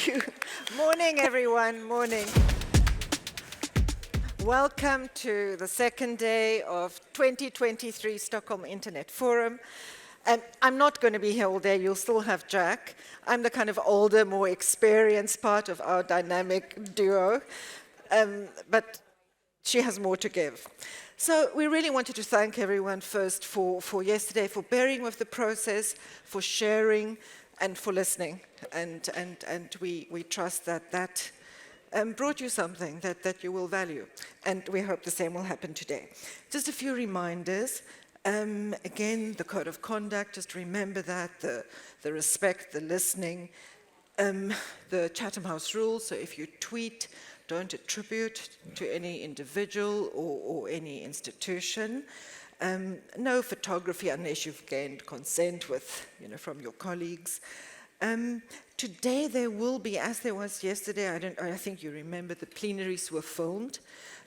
you. Morning, everyone. Morning. Welcome to the second day of 2023 Stockholm Internet Forum. I'm not going to be here all day. You'll still have Jack. I'm the kind of older, more experienced part of our dynamic duo. But she has more to give. So we really wanted to thank everyone first for yesterday, for bearing with the process, for sharing, and for listening. And we trust that brought you something that you will value. And we hope the same will happen today. Just a few reminders. Again, the code of conduct, just remember that, the respect, the listening, the Chatham House rules, so if you tweet, don't attribute to any individual or any institution. No photography unless you've gained consent from your colleagues. Today there will be, as there was yesterday, I think you remember the plenaries were filmed.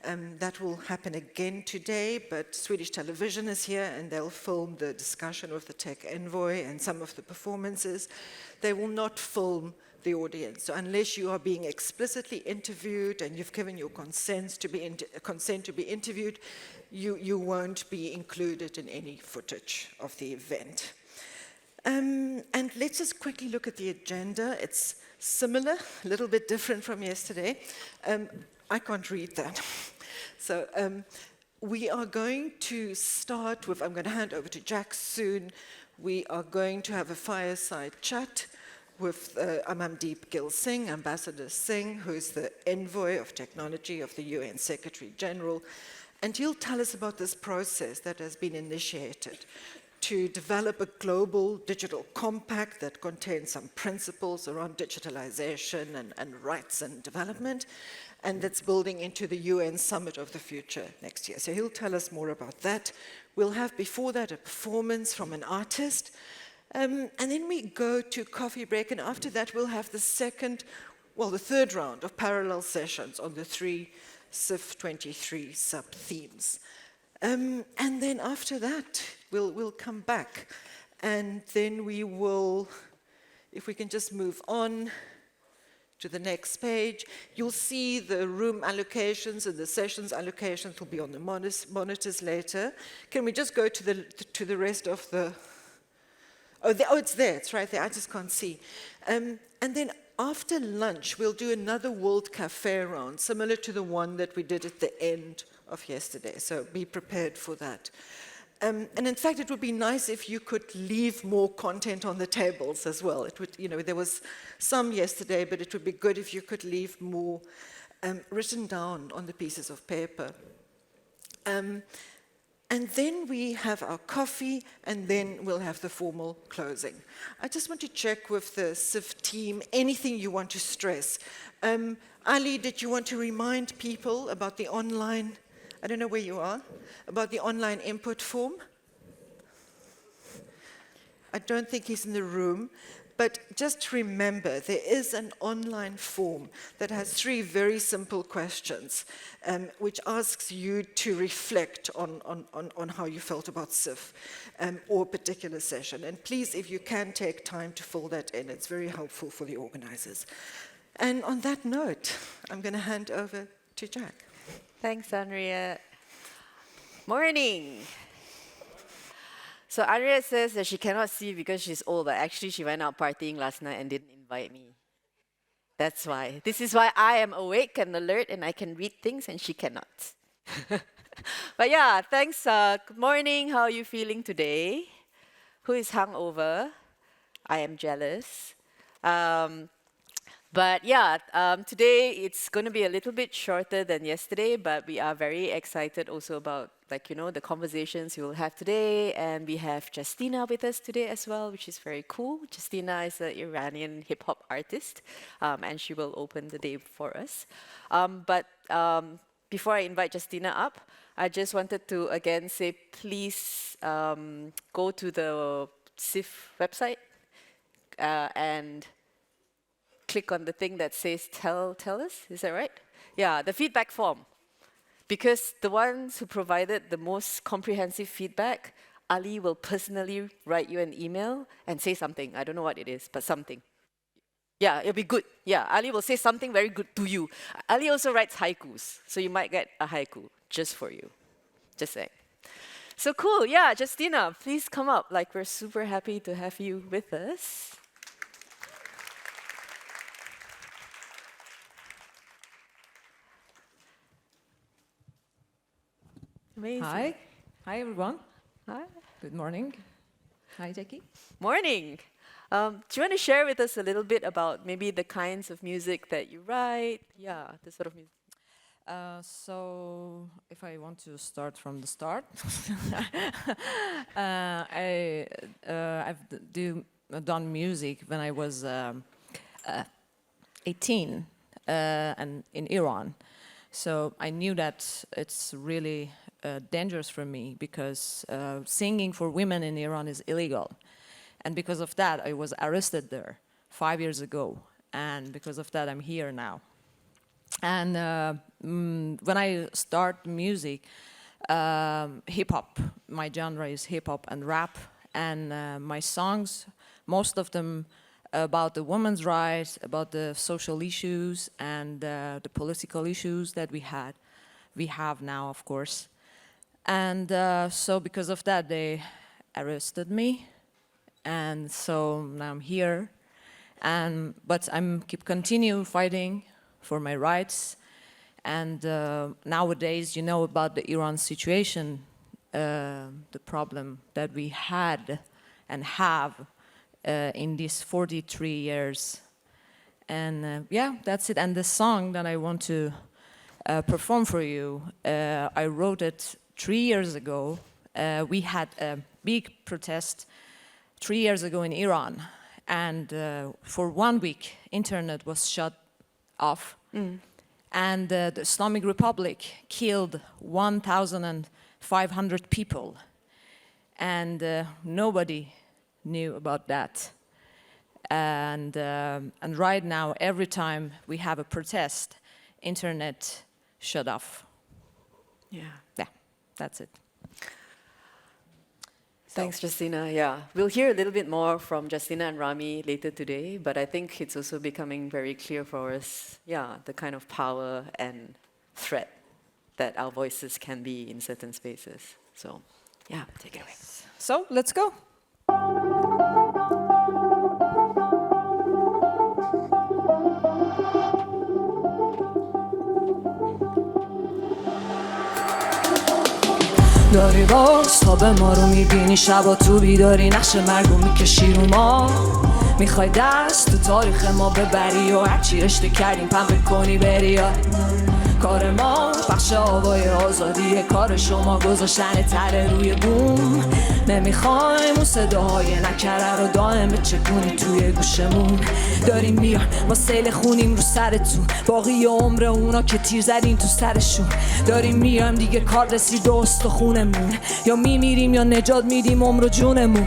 That will happen again today, but Swedish Television is here and they'll film the discussion with the tech envoy and some of the performances. They will not film the audience. So unless you are being explicitly interviewed and you've given your consent to be interviewed, you won't be included in any footage of the event. And let's just quickly look at the agenda. It's similar, a little bit different from yesterday. I can't read that. So we are going to start with, I'm going to hand over to Jack soon. We are going to have a fireside chat with Amandeep Gill Singh, Ambassador Singh, who's the envoy of technology of the UN Secretary General. And he'll tell us about this process that has been initiated to develop a global digital compact that contains some principles around digitalization and rights and development, and that's building into the UN Summit of the Future next year. So he'll tell us more about that. We'll have before that a performance from an artist, and then we go to coffee break, and after that we'll have the third round of parallel sessions on the three CIF 23 sub-themes. And then after that, we'll come back, and then we will, if we can just move on to the next page, you'll see the room allocations and the sessions allocations will be on the monitors later. Can we just go to the rest of the, it's there, it's right there, I just can't see. And then after lunch, we'll do another World Cafe round, similar to the one that we did at the end of yesterday, so be prepared for that. And in fact, it would be nice if you could leave more content on the tables as well. It would, there was some yesterday, but it would be good if you could leave more written down on the pieces of paper. And then we have our coffee, and then we'll have the formal closing. I just want to check with the CIF team, anything you want to stress. Ali, did you want to remind people about the online, I don't know where you are, about the online input form? I don't think he's in the room, but just remember, there is an online form that has 3 very simple questions, which asks you to reflect on how you felt about CIF or a particular session. And please, if you can take time to fill that in, it's very helpful for the organizers. And on that note, I'm going to hand over to Jack. Thanks, Andrea. Morning. So Andrea says that she cannot see because she's old, but actually she went out partying last night and didn't invite me. That's why. This is why I am awake and alert and I can read things and she cannot. But yeah, thanks. Good morning. How are you feeling today? Who is hungover? I am jealous. But yeah, today it's going to be a little bit shorter than yesterday, but we are very excited also about, the conversations we will have today. And we have Justina with us today as well, which is very cool. Justina is an Iranian hip-hop artist, and she will open the day for us. But before I invite Justina up, I just wanted to again say, please go to the CIF website and click on the thing that says tell us, is that right? Yeah, the feedback form. Because the ones who provided the most comprehensive feedback, Ali will personally write you an email and say something. I don't know what it is, but something. Yeah, it'll be good. Yeah, Ali will say something very good to you. Ali also writes haikus, so you might get a haiku just for you. Just saying. So cool. Yeah, Justina, please come up. Like, we're super happy to have you with us. Amazing. Hi. Hi, everyone. Hi. Good morning. Hi, Jackie. Morning. Do you want to share with us a little bit about maybe the kinds of music that you write? Yeah, the sort of music. So, if I want to start from the start, done music when I was 18 and in Iran. So I knew that it's really dangerous for me because singing for women in Iran is illegal. And because of that, I was arrested there 5 years ago. And because of that, I'm here now. And when I start music, hip-hop, my genre is hip-hop and rap. And my songs, most of them about the women's rights, about the social issues and the political issues that we have now, of course. And so because of that, they arrested me. And so now I'm here. But I'm continue fighting for my rights. And nowadays, you know about the Iran situation, the problem that we had and have in these 43 years. And yeah, that's it. And the song that I want to perform for you, I wrote it 3 years ago. We had a big protest 3 years ago in Iran. And for 1 week, internet was shut off. And the Islamic Republic killed 1,500 people. And nobody knew about that. And right now, every time we have a protest, internet shut off. Yeah. Yeah, that's it. Thanks, Justina. Yeah, we'll hear a little bit more from Justina and Rami later today, but I think it's also becoming very clear for us, yeah, the kind of power and threat that our voices can be in certain spaces. So, yeah, take it away. So, let's go. داری باز خواب ما رو میبینی شبا تو بیداری نقش مرگو میکشی رو ما میخوای دست تو تاریخ ما ببری و هرچی رشته کردیم پنبه کنی بری کار ما بخش آوای آزادیه کار شما گذاشتن تره روی بوم نمیخوایم اون صداهای نکره رو دائم بچکونی توی گوشمون داریم میان ما سیل خونیم رو سرتون باقی عمر اونا که تیر زدیم تو سرشون داریم میایم دیگه کار رسید به استخونمون یا میمیریم یا نجات میدیم عمر و جونمون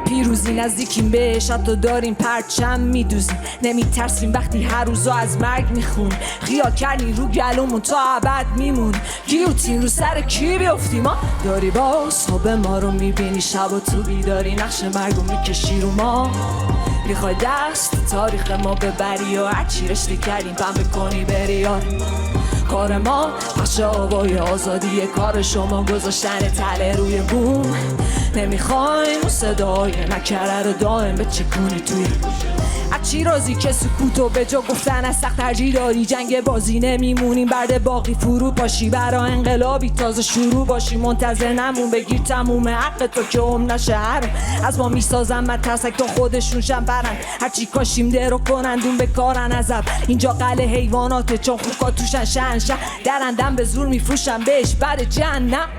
پیروزی نزدیکیم بهش حتی داریم پرچم میدوزیم نمیترسیم وقتی هر روزا از مرگ میخون خیال کردیم رو گلومون تا ابد میمون گیوتین رو سر کی بیفتیم ما داری باز صبح ما رو میبینی شب و تو بیداری نقش مرگو میکشی رو ما میخوای دست تاریخ ما ببری و هرچی رشته کردیم پنبه کنی بری کار ما پخش آوای آزادیه کار شما گذاشتن تله روی بوم نمیخوایم اون صدای نکره رو دائم بچکونی توی چی رازی که سکوتو به جا گفتن از سخت ترجیح داری جنگ بازی نمیمونیم بعد باقی فرو پاشی برا انقلابی تازه شروع باشی منتظر نمون بگیر تموم حق تو که نشه هر از ما میسازن مترسک تا خودشون شن برن هرچی کاشیم درو کنندون به کارن عذب اینجا قله حیواناته چون خوکا توشن شهنشه درندن به زور میفروشن بهش بعد جهنم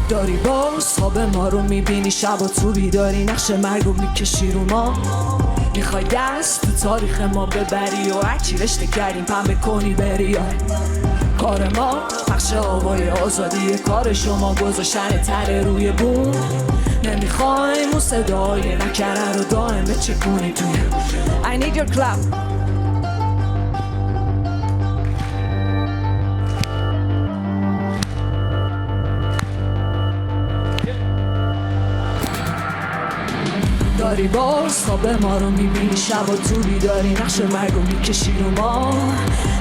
داری باز خواب ما رو میبینی شب و تو بیداری نقش مرگو میکشی رو ما میخوای دست تو تاریخ ما ببری و هرچی رشته کردیم پنبه کنی بری کار ما پخش آوای آزادیه کار شما گذاشتن تره روی بوم نمیخوایم اون صدای نکره رو دائم بچکونی توی I need your clap داری باز خواب ما رو میبینی شب و تو بیداری نقش مرگ رو میکشی رو ما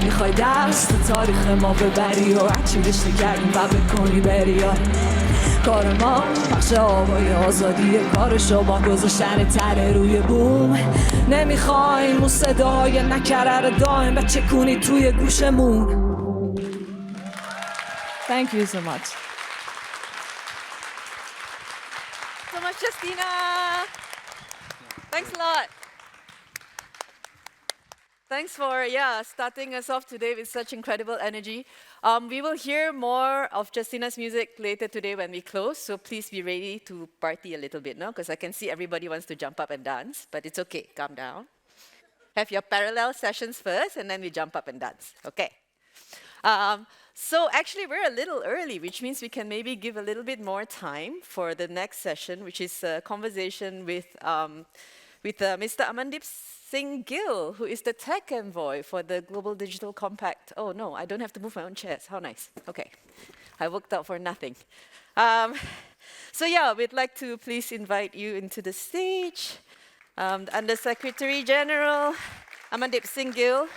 میخوای دست تاریخ ما ببری و هرچی رشته کردیم و بکنی بری کار ما بخش آوای آزادی کار شما گذاشتن تره روی بوم نمیخوایم اون صدای نکرر دائم و چکونی توی گوشمون Thank you so much. So much, Justina. Thanks a lot. Thanks for starting us off today with such incredible energy. We will hear more of Justina's music later today when we close, so please be ready to party a little bit now, because I can see everybody wants to jump up and dance, but it's okay, calm down. Have your parallel sessions first, and then we jump up and dance, okay? So actually, we're a little early, which means we can maybe give a little bit more time for the next session, which is a conversation with Mr. Amandeep Singh Gill, who is the tech envoy for the Global Digital Compact. Oh no, I don't have to move my own chairs. How nice. Okay, I worked out for nothing. So yeah, we'd like to please invite you into the stage. Under Secretary General Amandeep Singh Gill,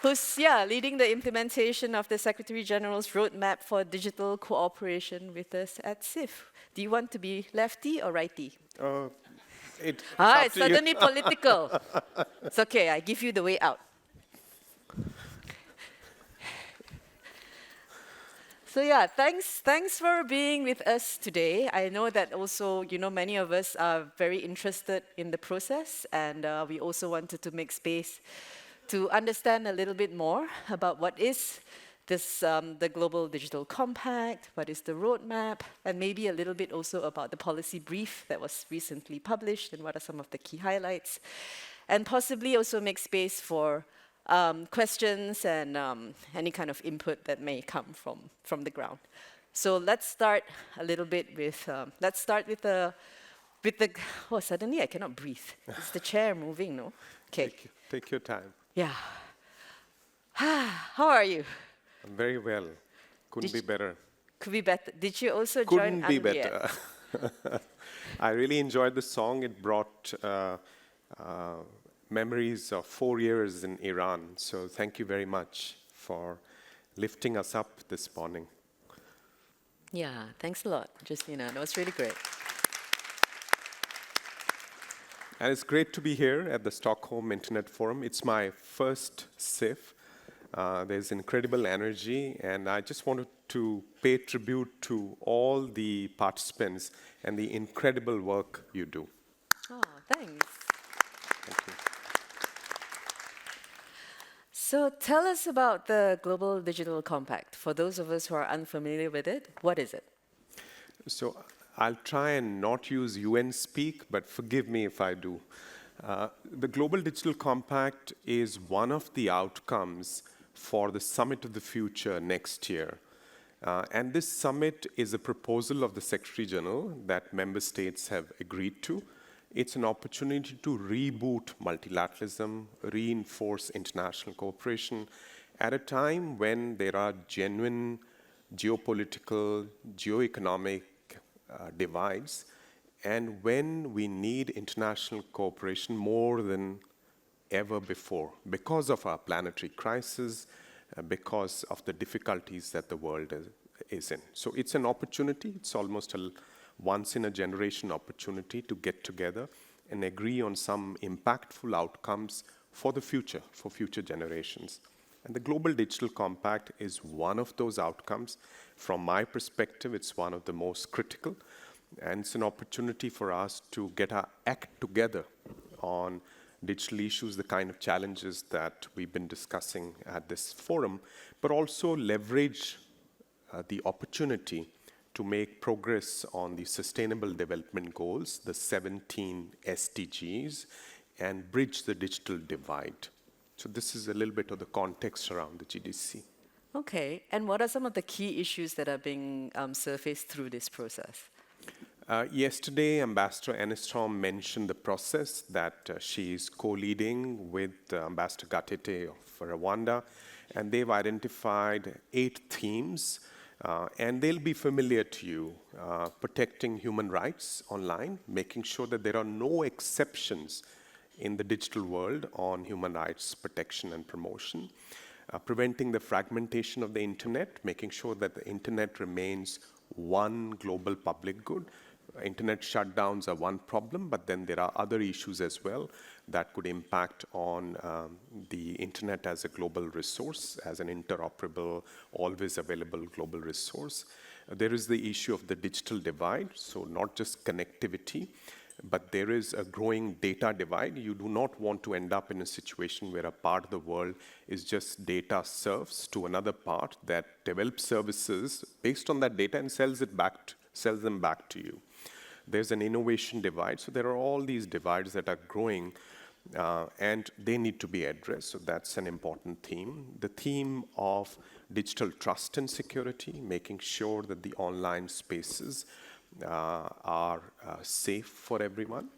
who's leading the implementation of the Secretary General's roadmap for digital cooperation with us at SIF. Do you want to be lefty or righty? It's suddenly political. It's okay, I give you the way out. So thanks for being with us today. I know that also, many of us are very interested in the process, and we also wanted to make space to understand a little bit more about what is this, the Global Digital Compact, what is the roadmap, and maybe a little bit also about the policy brief that was recently published and what are some of the key highlights, and possibly also make space for questions and any kind of input that may come from the ground. So let's start a little bit with, oh, suddenly I cannot breathe. Is the chair moving, no? Okay. Take your time. Yeah. How are you? I'm very well. Couldn't be better. Could be better. Did you also Couldn't join be Anriette? better. I really enjoyed the song. It brought memories of 4 years in Iran. So thank you very much for lifting us up this morning. Yeah, thanks a lot, Justina. That was really great. And it's great to be here at the Stockholm Internet Forum. It's my first SIF. There's incredible energy, and I just wanted to pay tribute to all the participants and the incredible work you do. Oh, thanks. Thank you. So tell us about the Global Digital Compact. For those of us who are unfamiliar with it, what is it? So I'll try and not use UN speak, but forgive me if I do. The Global Digital Compact is one of the outcomes for the Summit of the Future next year. And this summit is a proposal of the Secretary General that member states have agreed to. It's an opportunity to reboot multilateralism, reinforce international cooperation at a time when there are genuine geopolitical, geoeconomic divides, and when we need international cooperation more than ever before because of our planetary crisis, because of the difficulties that the world is in. So it's an opportunity. It's almost a once-in-a-generation opportunity to get together and agree on some impactful outcomes for the future, for future generations. And the Global Digital Compact is one of those outcomes. From my perspective, it's one of the most critical. And it's an opportunity for us to get our act together on digital issues, the kind of challenges that we've been discussing at this forum, but also leverage the opportunity to make progress on the Sustainable Development Goals, the 17 SDGs, and bridge the digital divide. So this is a little bit of the context around the GDC. Okay, and what are some of the key issues that are being surfaced through this process? Yesterday, Ambassador Enestrom mentioned the process that she is co-leading with Ambassador Gatete of Rwanda, and they've identified 8 themes And they'll be familiar to you, protecting human rights online, making sure that there are no exceptions in the digital world on human rights protection and promotion, preventing the fragmentation of the internet, making sure that the internet remains one global public good. Internet shutdowns are one problem, but then there are other issues as well that could impact on the internet as a global resource, as an interoperable, always available global resource. There is the issue of the digital divide, so not just connectivity, but there is a growing data divide. You do not want to end up in a situation where a part of the world is just data serves to another part that develops services based on that data and sells them back to you. There's an innovation divide. So there are all these divides that are growing, and they need to be addressed. So that's an important theme. The theme of digital trust and security, making sure that the online spaces are safe for everyone.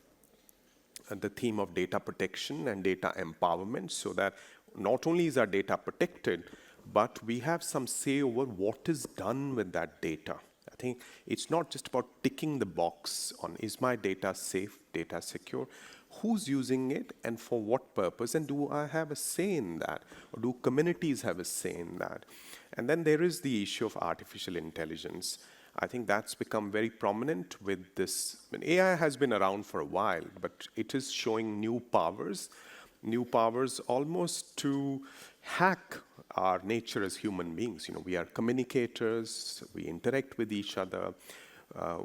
And the theme of data protection and data empowerment, so that not only is our data protected, but we have some say over what is done with that data. I think it's not just about ticking the box on, is my data safe, data secure? Who's using it and for what purpose? And do I have a say in that? Or do communities have a say in that? And then there is the issue of artificial intelligence. I think that's become very prominent with this. I mean, AI has been around for a while, but it is showing new powers almost to hack our nature as human beings. You know, we are communicators, we interact with each other,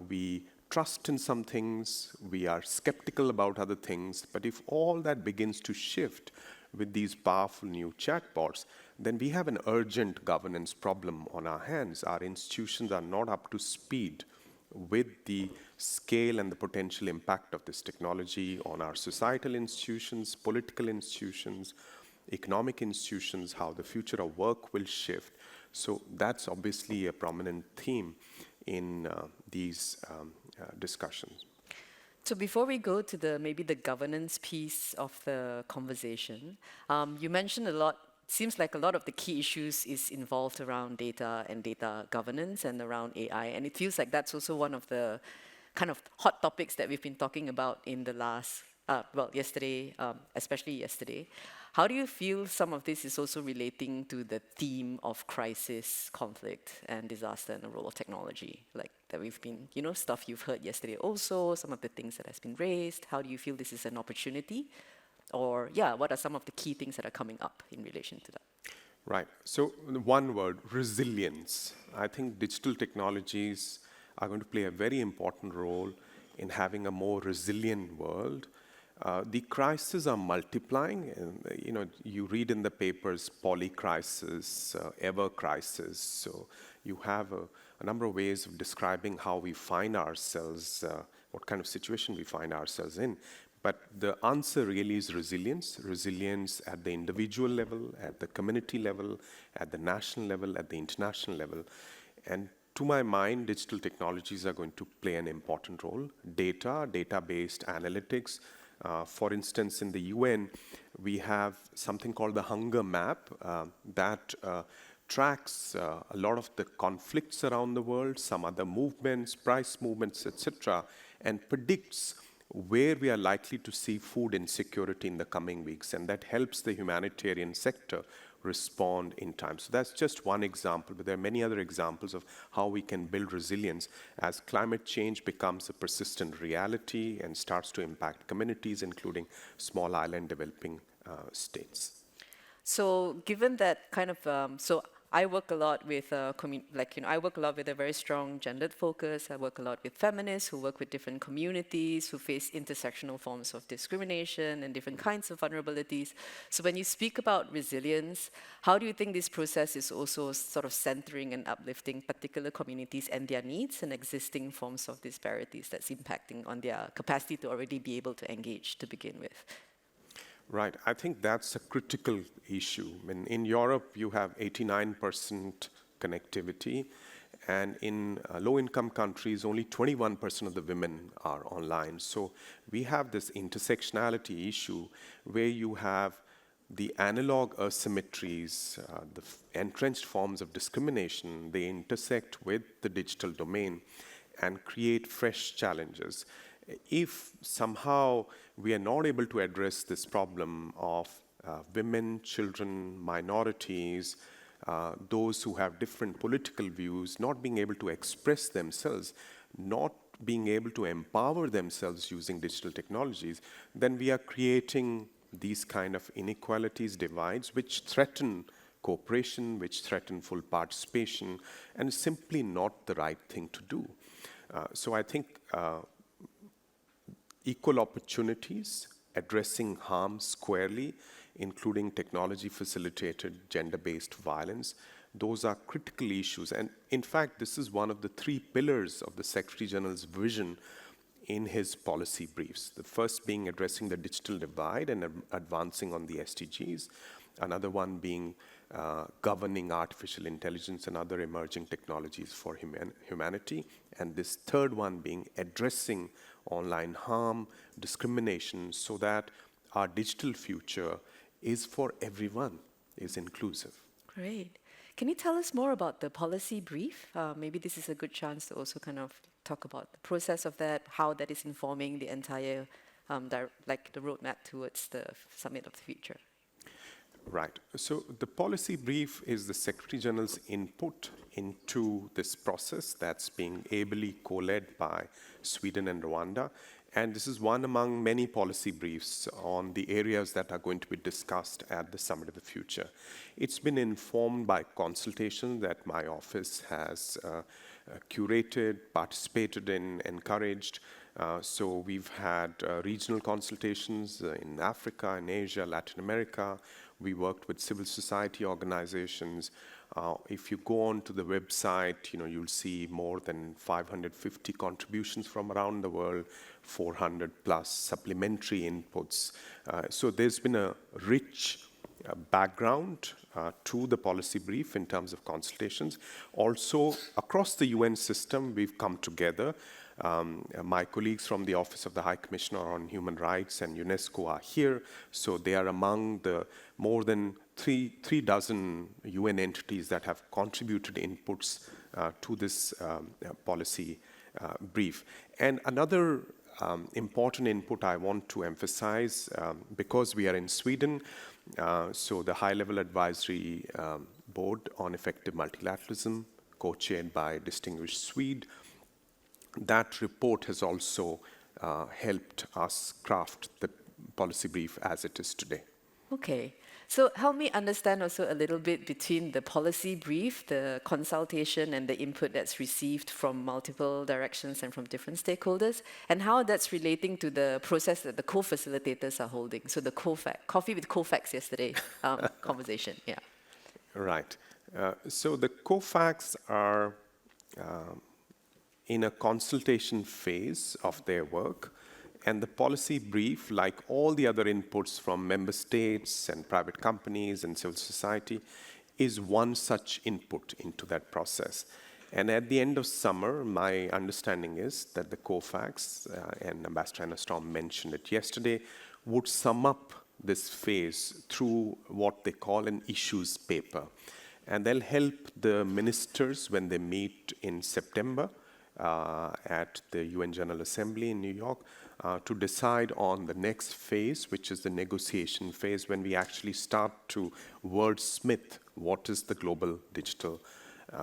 we trust in some things, we are skeptical about other things, but if all that begins to shift with these powerful new chatbots, then we have an urgent governance problem on our hands. Our institutions are not up to speed with the scale and the potential impact of this technology on our societal institutions, political institutions, economic institutions, how the future of work will shift. So that's obviously a prominent theme in these discussions. So before we go to maybe the governance piece of the conversation, you mentioned a lot. Seems like a lot of the key issues is involved around data and data governance and around AI, and it feels like that's also one of the kind of hot topics that we've been talking about in the last, yesterday, especially yesterday. How do you feel some of this is also relating to the theme of crisis, conflict, and disaster and the role of technology? Like that we've been, stuff you've heard yesterday also, some of the things that has been raised. How do you feel this is an opportunity? Or, what are some of the key things that are coming up in relation to that? Right. So, one word, resilience. I think digital technologies are going to play a very important role in having a more resilient world. The crises are multiplying. And, you read in the papers, polycrisis, ever crisis. So, you have a number of ways of describing how we find ourselves, what kind of situation we find ourselves in. But the answer really is resilience. Resilience at the individual level, at the community level, at the national level, at the international level. And to my mind, digital technologies are going to play an important role. Data-based analytics. For instance, in the UN, we have something called the Hunger Map that tracks a lot of the conflicts around the world, some other movements, price movements, etc., and predicts where we are likely to see food insecurity in the coming weeks, and that helps the humanitarian sector respond in time. So that's just one example, but there are many other examples of how we can build resilience as climate change becomes a persistent reality and starts to impact communities, including small island developing states. So given that kind of, I work a lot with I work a lot with a very strong gendered focus. I work a lot with feminists who work with different communities who face intersectional forms of discrimination and different kinds of vulnerabilities. So when you speak about resilience, how do you think this process is also sort of centering and uplifting particular communities and their needs and existing forms of disparities that's impacting on their capacity to already be able to engage to begin with? Right. I think that's a critical issue. In Europe, you have 89% connectivity, and in low-income countries, only 21% of the women are online. So we have this intersectionality issue where you have the analog asymmetries, the entrenched forms of discrimination, they intersect with the digital domain and create fresh challenges. If somehow we are not able to address this problem of women, children, minorities, those who have different political views, not being able to express themselves, not being able to empower themselves using digital technologies, then we are creating these kind of inequalities, divides, which threaten cooperation, which threaten full participation, and simply not the right thing to do. So I think equal opportunities, addressing harm squarely, including technology-facilitated gender-based violence, those are critical issues. And in fact, this is one of the 3 pillars of the Secretary General's vision in his policy briefs. The first being addressing the digital divide and advancing on the SDGs. Another one being governing artificial intelligence and other emerging technologies for humanity. And this third one being addressing online harm, discrimination, so that our digital future is for everyone, is inclusive. Great. Can you tell us more about the policy brief? Maybe this is a good chance to also kind of talk about the process of that, how that is informing the entire, the roadmap towards the Summit of the Future. Right. So the policy brief is the Secretary General's input into this process that's being ably co-led by Sweden and Rwanda. And this is one among many policy briefs on the areas that are going to be discussed at the Summit of the Future. It's been informed by consultation that my office has curated, participated in, encouraged. So we've had regional consultations in Africa, in Asia, Latin America. We worked with civil society organizations. If you go on to the website, you'll see more than 550 contributions from around the world, 400 plus supplementary inputs. So there's been a rich background to the policy brief in terms of consultations. Also, across the UN system, we've come together. My colleagues from the Office of the High Commissioner on Human Rights and UNESCO are here, so they are among the more than three dozen UN entities that have contributed inputs to this policy brief. And another important input I want to emphasize, because we are in Sweden, so the High-Level Advisory Board on Effective Multilateralism, co-chaired by distinguished Swede, that report has also helped us craft the policy brief as it is today. Okay. So help me understand also a little bit between the policy brief, the consultation, and the input that's received from multiple directions and from different stakeholders, and how that's relating to the process that the co-facilitators are holding. So the Coffee with COFAX yesterday conversation, yeah. Right. So the COFAX are in a consultation phase of their work. And the policy brief, like all the other inputs from member states and private companies and civil society, is one such input into that process. And at the end of summer, my understanding is that the COFAX, and Ambassador Anna Storm mentioned it yesterday, would sum up this phase through what they call an issues paper. And they'll help the ministers when they meet in September at the UN General Assembly in New York, to decide on the next phase, which is the negotiation phase, when we actually start to wordsmith what is the global digital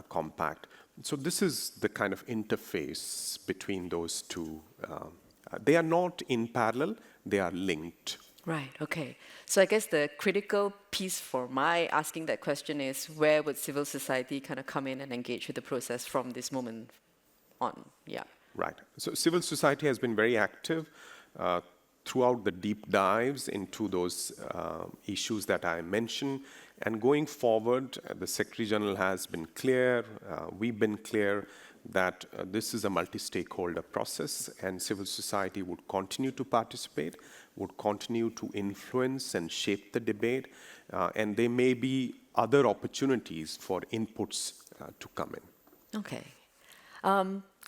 compact. So this is the kind of interface between those two. They are not in parallel, they are linked. Right, okay. So I guess the critical piece for my asking that question is, where would civil society kind of come in and engage with the process from this moment on? Yeah. Right. So civil society has been very active throughout the deep dives into those issues that I mentioned. And going forward, the Secretary General has been clear, we've been clear that this is a multi-stakeholder process, and civil society would continue to participate, would continue to influence and shape the debate, and there may be other opportunities for inputs to come in. Okay.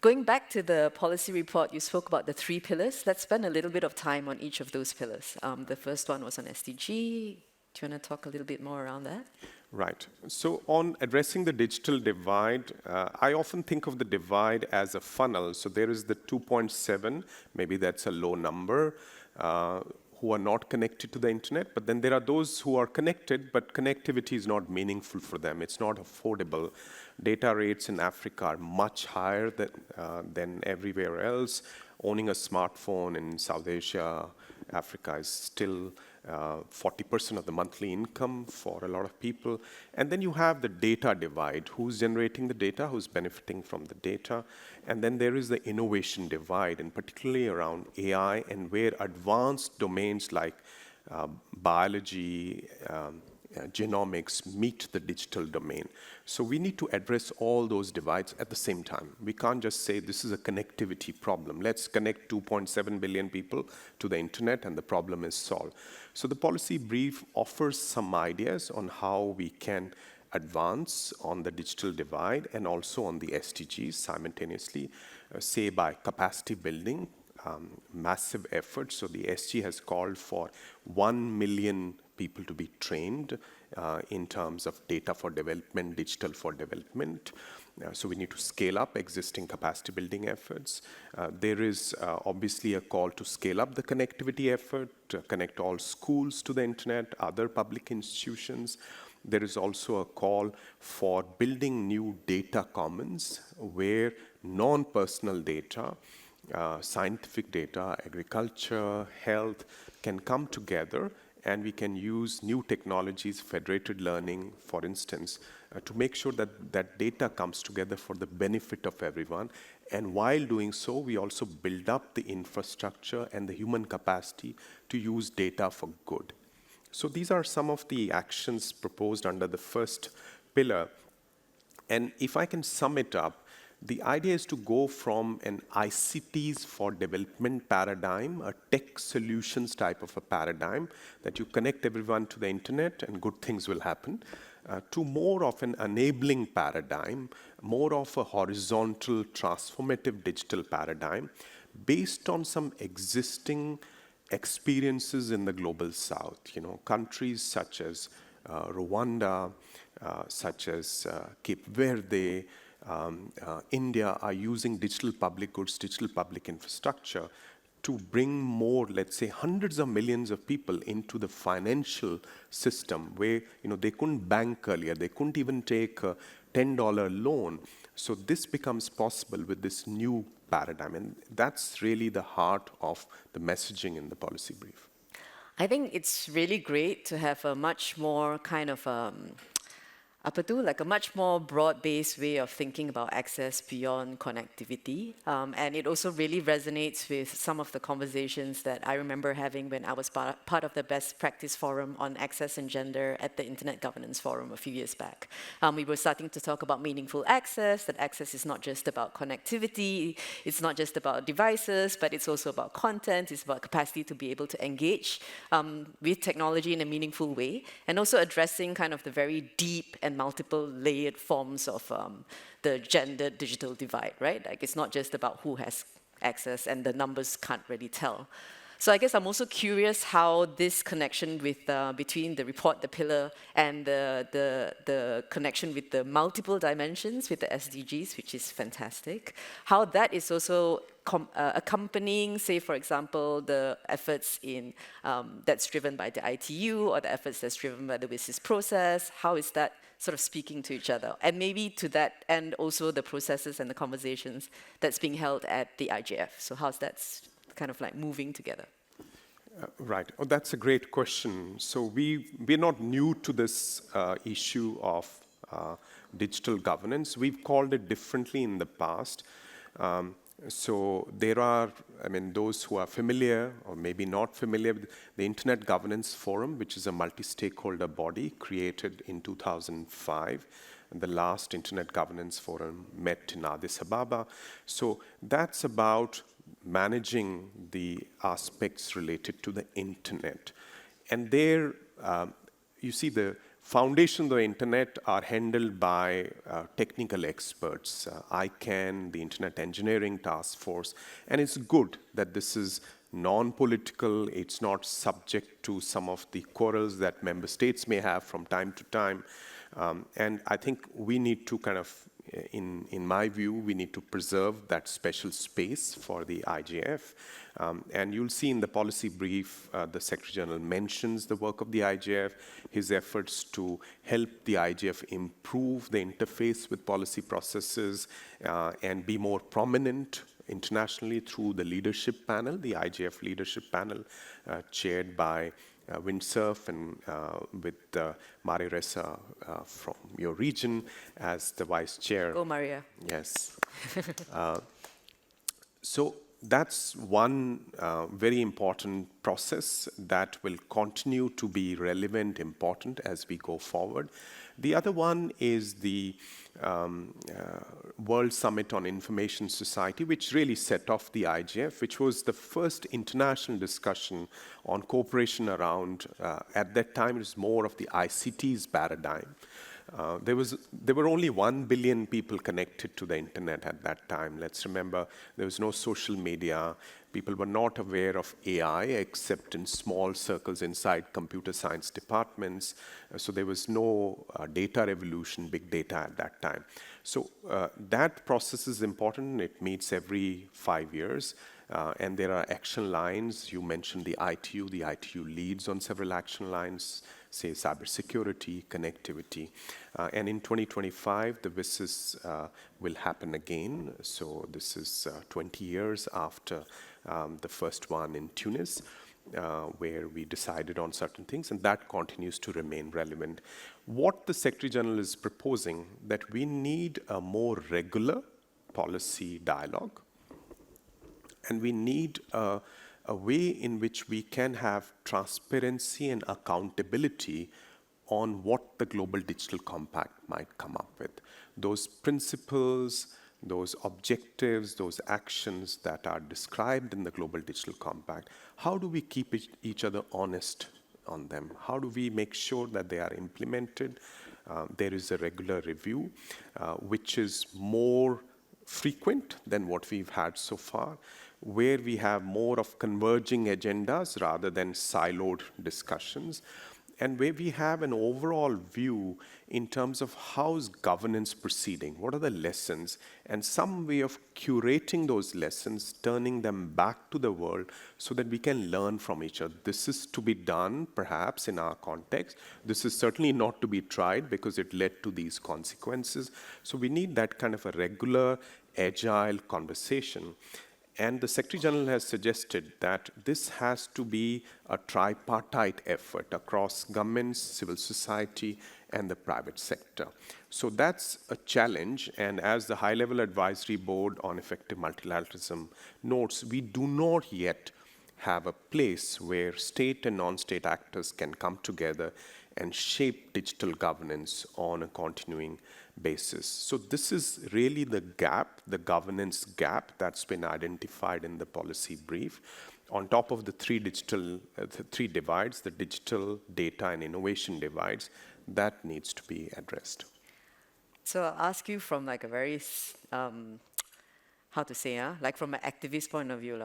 Going back to the policy report, you spoke about the 3 pillars. Let's spend a little bit of time on each of those pillars. The first one was on SDG, Do you want to talk a little bit more around that? Right. So on addressing the digital divide, I often think of the divide as a funnel. So there is the 2.7, maybe that's a low number, who are not connected to the internet. But then there are those who are connected, but connectivity is not meaningful for them. It's not affordable. Data rates in Africa are much higher than everywhere else. Owning a smartphone in South Asia, Africa is still 40% of the monthly income for a lot of people. And then you have the data divide. Who's generating the data? Who's benefiting from the data? And then there is the innovation divide, and particularly around AI, and where advanced domains like biology, genomics meet the digital domain. So we need to address all those divides at the same time. We can't just say this is a connectivity problem. Let's connect 2.7 billion people to the internet and the problem is solved. So the policy brief offers some ideas on how we can advance on the digital divide and also on the SDGs simultaneously, say by capacity building, massive efforts. So the SG has called for 1 million people to be trained in terms of data for development, digital for development. So we need to scale up existing capacity building efforts. There is obviously a call to scale up the connectivity effort, to connect all schools to the internet, other public institutions. There is also a call for building new data commons where non-personal data, scientific data, agriculture, health can come together, and we can use new technologies, federated learning, for instance, to make sure that that data comes together for the benefit of everyone. And while doing so, we also build up the infrastructure and the human capacity to use data for good. So these are some of the actions proposed under the first pillar. And if I can sum it up, the idea is to go from an ICTs for development paradigm, a tech solutions type of a paradigm, that you connect everyone to the internet and good things will happen, to more of an enabling paradigm, more of a horizontal transformative digital paradigm based on some existing experiences in the global south. You know, countries such as Rwanda, such as Cape Verde, India are using digital public goods, digital public infrastructure to bring more, let's say, hundreds of millions of people into the financial system where, you know, they couldn't bank earlier, they couldn't even take a $10 loan. So this becomes possible with this new paradigm, and that's really the heart of the messaging in the policy brief. I think it's really great to have a much more kind of like a much more broad-based way of thinking about access beyond connectivity. And it also really resonates with some of the conversations that I remember having when I was part of the Best Practice Forum on Access and Gender at the Internet Governance Forum a few years back. We were starting to talk about meaningful access, that access is not just about connectivity, it's not just about devices, but it's also about content, it's about capacity to be able to engage with technology in a meaningful way, and also addressing kind of the very deep and multiple layered forms of the gender digital divide, right? Like it's not just about who has access and the numbers can't really tell. So I guess I'm also curious how this connection with between the report, the pillar, and the connection with the multiple dimensions with the SDGs, which is fantastic, how that is also accompanying, say, for example, the efforts in that's driven by the ITU or the efforts that's driven by the WSIS process. How is that sort of speaking to each other? And maybe to that end also the processes and the conversations that's being held at the IGF. So how's that kind of like moving together? Right. Oh, that's a great question. So we're not new to this issue of digital governance. We've called it differently in the past. So there are, I mean, those who are familiar or maybe not familiar with the Internet Governance Forum, which is a multi-stakeholder body created in 2005. And the last Internet Governance Forum met in Addis Ababa. So that's about managing the aspects related to the internet. And there, you see the foundations of the internet are handled by technical experts, ICANN, the Internet Engineering Task Force, and it's good that this is non-political, it's not subject to some of the quarrels that member states may have from time to time. And I think we need to kind of, in my view, we need to preserve that special space for the IGF. And you'll see in the policy brief, the Secretary General mentions the work of the IGF, his efforts to help the IGF improve the interface with policy processes and be more prominent internationally through the leadership panel, the IGF leadership panel, chaired by Windsurf and with Maria Ressa from your region as the vice chair. Go, Maria. Yes. So that's one very important process that will continue to be relevant, important as we go forward. The other one is the World Summit on Information Society, which really set off the IGF, which was the first international discussion on cooperation around, at that time, it was more of the ICT's paradigm. There were only 1 billion people connected to the internet at that time. Let's remember, there was no social media. People were not aware of AI except in small circles inside computer science departments. So there was no data revolution, big data at that time. So that process is important. It meets every 5 years. And there are action lines. You mentioned the ITU. The ITU leads on several action lines, say cybersecurity, connectivity. And in 2025, the WSIS will happen again. So this is 20 years after the first one in Tunis, where we decided on certain things, and that continues to remain relevant. What the Secretary General is proposing, that we need a more regular policy dialogue, and we need a way in which we can have transparency and accountability on what the Global Digital Compact might come up with. Those principles, those objectives, those actions that are described in the Global Digital Compact, how do we keep each other honest on them? How do we make sure that they are implemented? There is a regular review, which is more frequent than what we've had so far, where we have more of converging agendas rather than siloed discussions, and where we have an overall view in terms of how's governance proceeding, what are the lessons, and some way of curating those lessons, turning them back to the world so that we can learn from each other. This is to be done, perhaps, in our context. This is certainly not to be tried because it led to these consequences. So we need that kind of a regular, agile conversation. And the Secretary General has suggested that this has to be a tripartite effort across governments, civil society, and the private sector. So that's a challenge, and as the High-Level Advisory Board on Effective Multilateralism notes, we do not yet have a place where state and non-state actors can come together and shape digital governance on a continuing basis. So this is really the gap, the governance gap that's been identified in the policy brief. On top of the three divides, the digital, data, and innovation divides, that needs to be addressed. So I'll ask you from like a very, how to say, like from an activist point of view.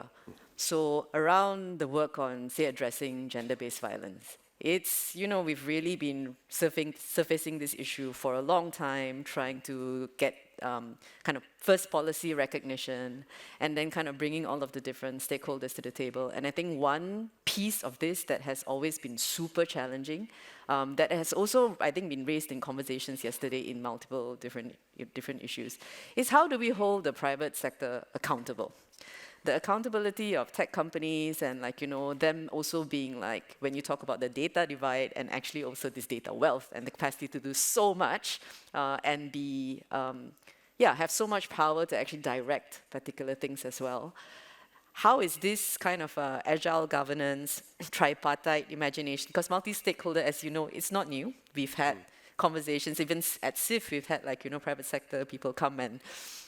So around the work on, say, addressing gender-based violence, it's, we've really been surfacing this issue for a long time, trying to get kind of first policy recognition, and then kind of bringing all of the different stakeholders to the table. And I think one piece of this that has always been super challenging, that has also, I think, been raised in conversations yesterday in multiple different issues, is how do we hold the private sector accountable? The accountability of tech companies and them also being like, when you talk about the data divide and actually also this data wealth and the capacity to do so much and have so much power to actually direct particular things as well. How is this kind of agile governance, tripartite imagination, because multi-stakeholder, as you know, it's not new. We've had conversations, even at SIF, we've had private sector people come and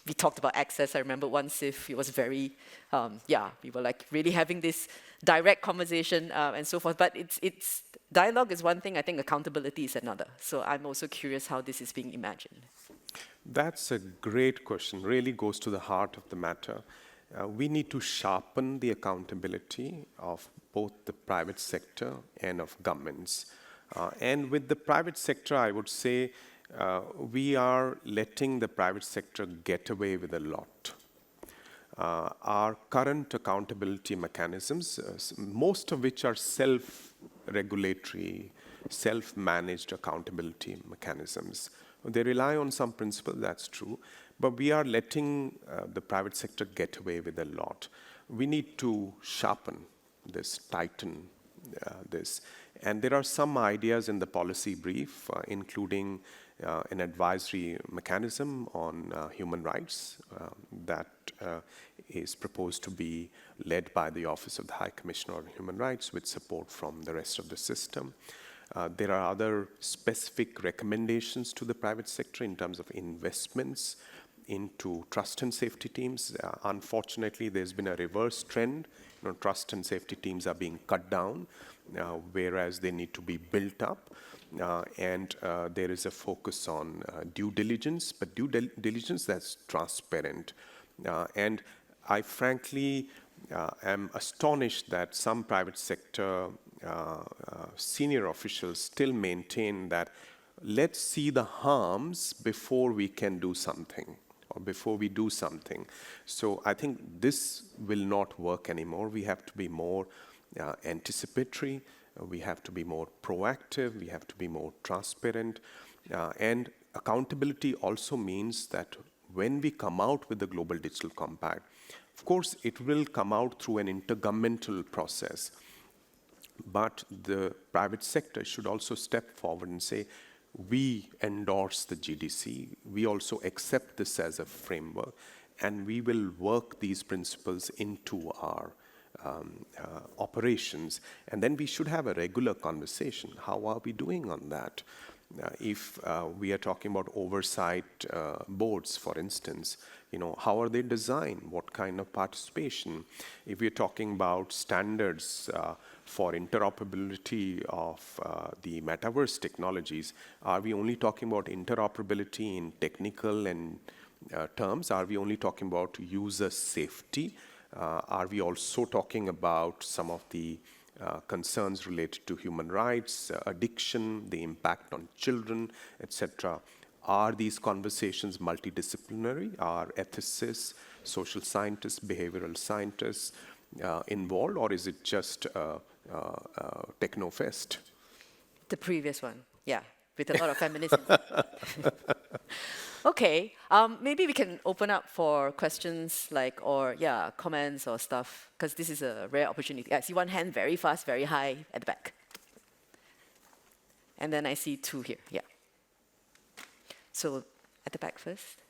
we talked about access. I remember one SIF, it was very, we were like really having this direct conversation and so forth. But it's dialogue is one thing, I think accountability is another. So I'm also curious how this is being imagined. That's a great question, really goes to the heart of the matter. we need to sharpen the accountability of both the private sector and of governments. And with the private sector, I would say we are letting the private sector get away with a lot. Our current accountability mechanisms, most of which are self-regulatory, self-managed accountability mechanisms. They rely on some principle, that's true, but we are letting the private sector get away with a lot. We need to sharpen this, tighten this. And there are some ideas in the policy brief, including an advisory mechanism on human rights that is proposed to be led by the Office of the High Commissioner on Human Rights with support from the rest of the system. There are other specific recommendations to the private sector in terms of investments into trust and safety teams. Unfortunately, there's been a reverse trend. Trust and safety teams are being cut down, whereas they need to be built up. And there is a focus on due diligence, but due diligence that's transparent. And I frankly am astonished that some private sector senior officials still maintain that let's see the harms before we can do something, or before we do something. So I think this will not work anymore. We have to be more anticipatory. We have to be more proactive. We have to be more transparent. And accountability also means that when we come out with the Global Digital Compact, of course, it will come out through an intergovernmental process. But the private sector should also step forward and say, we endorse the GDC, we also accept this as a framework, and we will work these principles into our operations. And then we should have a regular conversation. How are we doing on that? If we are talking about oversight boards, for instance, how are they designed? What kind of participation? If we're talking about standards for interoperability of the metaverse technologies, are we only talking about interoperability in technical and terms? Are we only talking about user safety? Are we also talking about some of the concerns related to human rights, addiction, the impact on children, etc.? Are these conversations multidisciplinary? Are ethicists, social scientists, behavioral scientists involved, or is it just techno-fest? The previous one, yeah, with a lot of feminism. Okay, maybe we can open up for questions or comments or stuff, because this is a rare opportunity. I see one hand very fast, very high at the back. And then I see two here, yeah. So at the back first.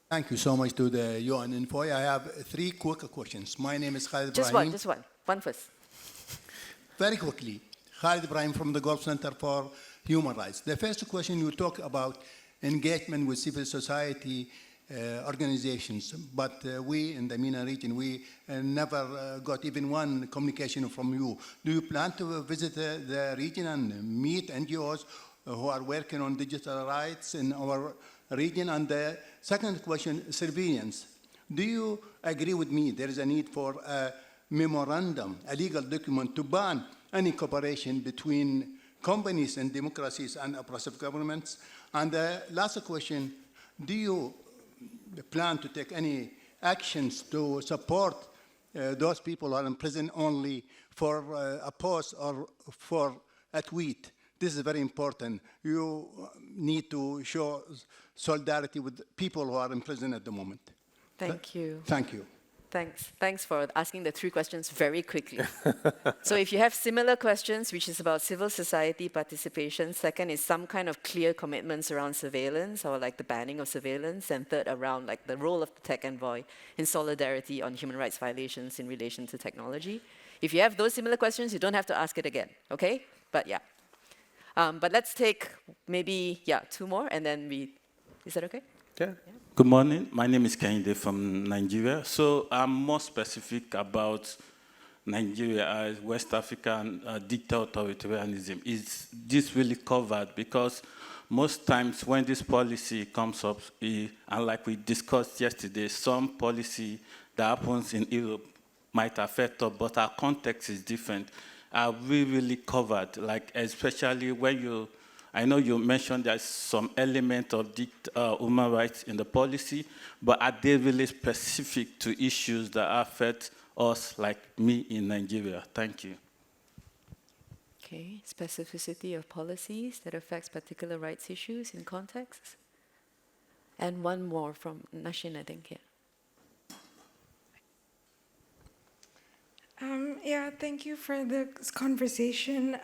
Thank you so much to the UN Envoy. I have three quick questions. My name is Khalid Ibrahim. Just one. One first. Very quickly. Khalid Ibrahim from the Gulf Center for Human Rights. The first question, you talk about engagement with civil society organizations, but we in the MENA region, we never got even one communication from you. Do you plan to visit the region and meet NGOs who are working on digital rights in our region? And the second question, surveillance. Do you agree with me there is a need for a memorandum, a legal document to ban any cooperation between companies and democracies and oppressive governments? And the last question, do you plan to take any actions to support those people who are in prison only for a post or for a tweet? This is very important. You need to show solidarity with people who are in prison at the moment. Thank you. Thank you. Thanks for asking the three questions very quickly. So if you have similar questions, which is about civil society participation, second is some kind of clear commitments around surveillance or the banning of surveillance, and third around the role of the tech envoy in solidarity on human rights violations in relation to technology. If you have those similar questions, you don't have to ask it again, okay? But yeah. But let's take maybe, two more, and then is that okay? Yeah. Good morning. My name is Kehinde from Nigeria. So I'm more specific about Nigeria as West African digital authoritarianism. Is this really covered? Because most times when this policy comes up, and like we discussed yesterday, some policy that happens in Europe might affect us, but our context is different. Are we really covered? Like, especially when I know you mentioned there's some element of human rights in the policy, but are they really specific to issues that affect us, like me in Nigeria? Thank you. Okay, specificity of policies that affects particular rights issues in contexts. And one more from Nashin, I think, yeah. Yeah, thank you for this conversation.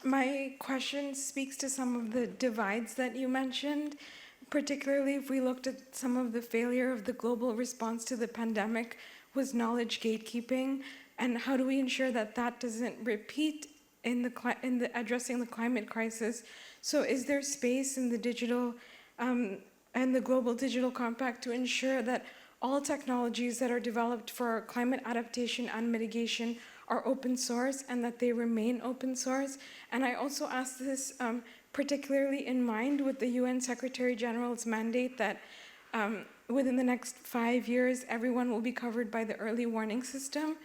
My question speaks to some of the divides that you mentioned, particularly if we looked at some of the failure of the global response to the pandemic was knowledge gatekeeping, and how do we ensure that that doesn't repeat in the addressing the climate crisis? So is there space in the digital and the Global Digital Compact to ensure that all technologies that are developed for climate adaptation and mitigation are open source and that they remain open source? And I also ask this particularly in mind with the UN Secretary General's mandate that within the next 5 years, everyone will be covered by the early warning system.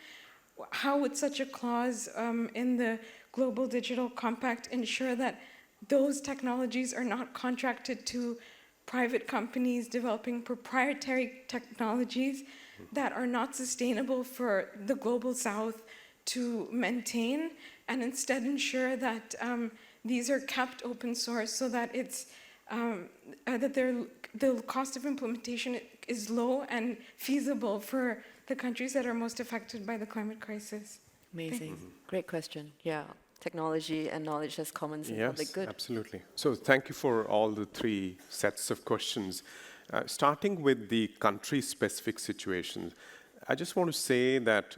How would such a clause in the Global Digital Compact ensure that those technologies are not contracted to private companies developing proprietary technologies that are not sustainable for the global south to maintain, and instead ensure that these are kept open source so that it's that the cost of implementation is low and feasible for the countries that are most affected by the climate crisis? Amazing. Great question. Yeah. Technology and knowledge as commons in public good. Yes, absolutely. So thank you for all the three sets of questions. Starting with the country-specific situations, I just want to say that,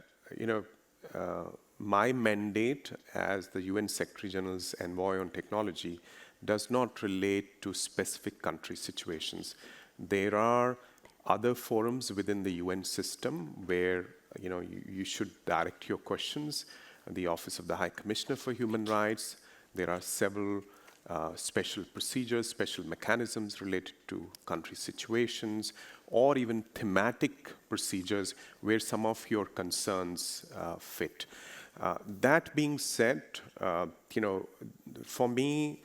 my mandate as the UN Secretary General's envoy on technology does not relate to specific country situations. There are other forums within the UN system where, you should direct your questions. The Office of the High Commissioner for Human Rights. There are several special procedures, special mechanisms related to country situations, or even thematic procedures where some of your concerns fit. That being said, for me,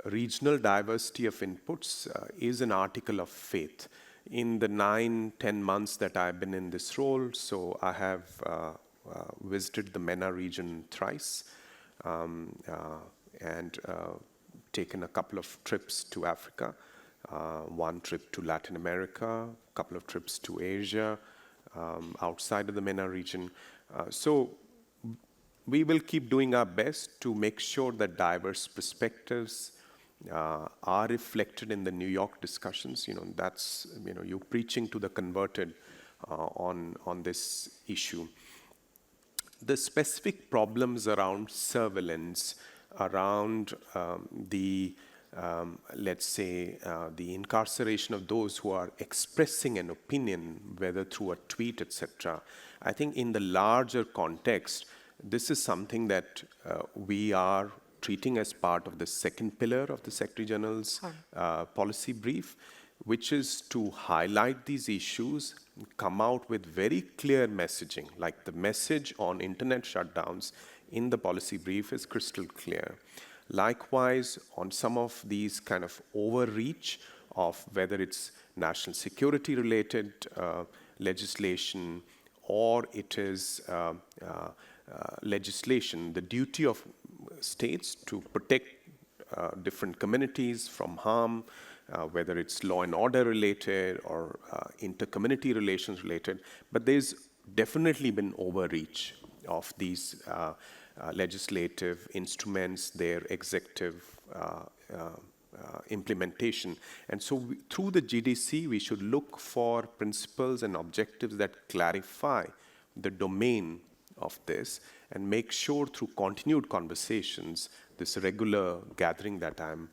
regional diversity of inputs is an article of faith. In the 9-10 months that I've been in this role, so I have visited the MENA region thrice and taken a couple of trips to Africa, one trip to Latin America, a couple of trips to Asia, outside of the MENA region. So we will keep doing our best to make sure that diverse perspectives are reflected in the New York discussions. That's, you preaching to the converted on this issue. The specific problems around surveillance, around let's say, the incarceration of those who are expressing an opinion, whether through a tweet, etc. I think in the larger context, this is something that we are treating as part of the second pillar of the Secretary General's policy brief, which is to highlight these issues, come out with very clear messaging, like the message on internet shutdowns in the policy brief is crystal clear. Likewise, on some of these kind of overreach of whether it's national security related legislation or it is legislation, the duty of states to protect different communities from harm, whether it's law and order related or inter-community relations related, but there's definitely been overreach of these legislative instruments, their executive implementation. And so through the GDC, we should look for principles and objectives that clarify the domain of this and make sure through continued conversations, this regular gathering that I'm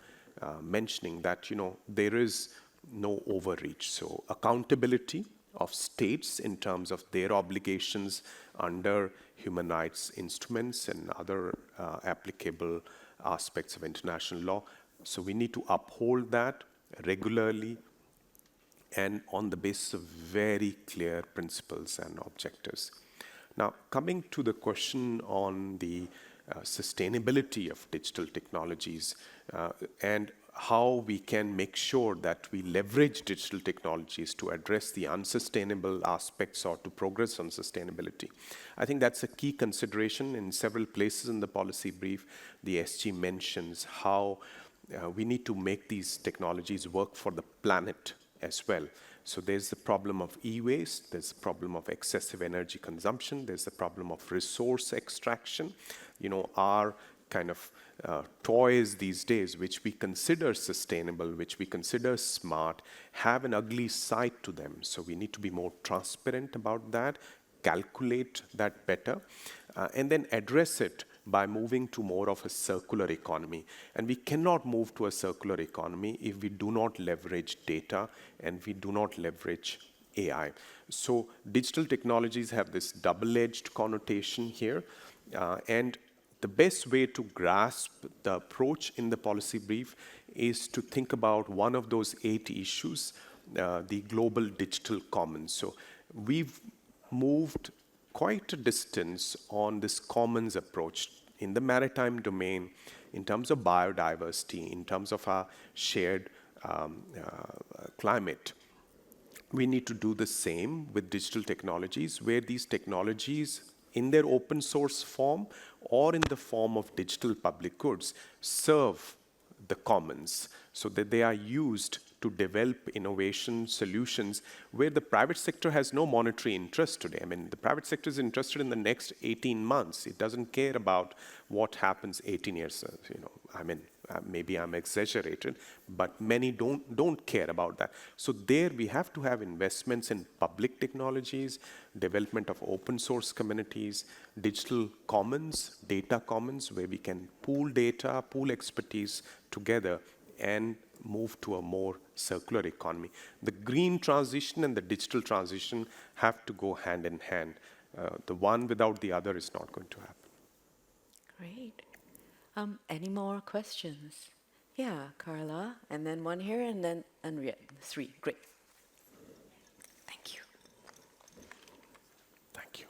mentioning, that there is no overreach. So accountability of states in terms of their obligations under human rights instruments and other applicable aspects of international law, So we need to uphold that regularly and on the basis of very clear principles and objectives. Now, coming to the question on the sustainability of digital technologies and how we can make sure that we leverage digital technologies to address the unsustainable aspects or to progress on sustainability. I think that's a key consideration. In several places in the policy brief, the SG mentions how we need to make these technologies work for the planet as well. So there's the problem of e-waste, there's the problem of excessive energy consumption, there's the problem of resource extraction. You know, our kind of toys these days, which we consider sustainable, which we consider smart, have an ugly side to them. So we need to be more transparent about that, calculate that better, and then address it by moving to more of a circular economy. And we cannot move to a circular economy if we do not leverage data and we do not leverage AI. So digital technologies have this double-edged connotation here. And the best way to grasp the approach in the policy brief is to think about one of those 8 issues, the global digital commons. So we've moved quite a distance on this commons approach in the maritime domain, in terms of biodiversity, in terms of our shared climate. We need to do the same with digital technologies, where these technologies in their open source form or in the form of digital public goods serve the commons so that they are used to develop innovation solutions where the private sector has no monetary interest today. I mean, the private sector is interested in the next 18 months. It doesn't care about what happens 18 years. I mean, maybe I'm exaggerated, but many don't care about that. So there we have to have investments in public technologies, development of open source communities, digital commons, data commons, where we can pool data, pool expertise together and move to a more circular economy. The green transition and the digital transition have to go hand in hand. The one without the other is not going to happen. Great. Any more questions? Yeah, Carla, and then one here, and then Henriette. 3. Great. Thank you. Thank you.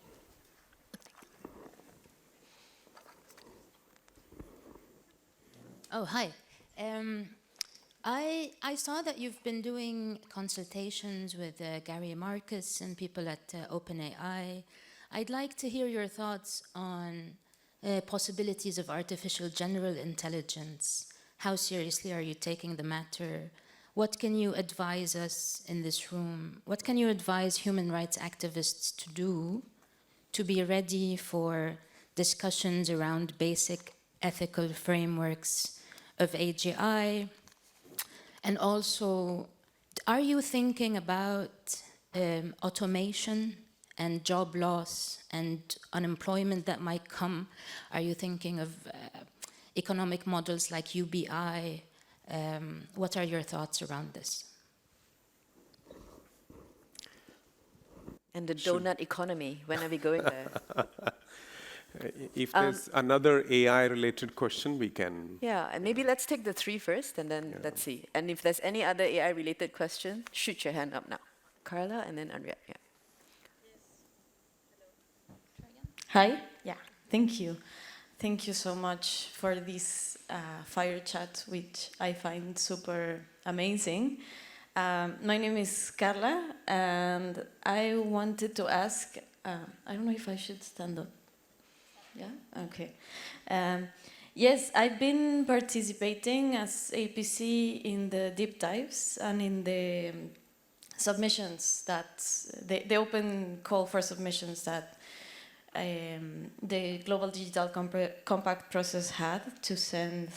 Oh, hi. I saw that you've been doing consultations with Gary Marcus and people at OpenAI. I'd like to hear your thoughts on possibilities of artificial general intelligence. How seriously are you taking the matter? What can you advise us in this room? What can you advise human rights activists to do to be ready for discussions around basic ethical frameworks of AGI? And also, are you thinking about automation and job loss and unemployment that might come? Are you thinking of economic models like UBI? What are your thoughts around this? And the donut economy, when are we going there? If there's another AI-related question, we can... Yeah, and maybe let's take the 3 first, and then let's see. And if there's any other AI-related question, shoot your hand up now. Carla, and then Henriette. Yeah. Hi. Yeah. Thank you. Thank you so much for this fire chat, which I find super amazing. My name is Carla, and I wanted to ask, I don't know if I should stand up. Yeah? Okay. Yes, I've been participating as APC in the deep dives and in the submissions that, the open call for submissions that the Global Digital Compact process had to send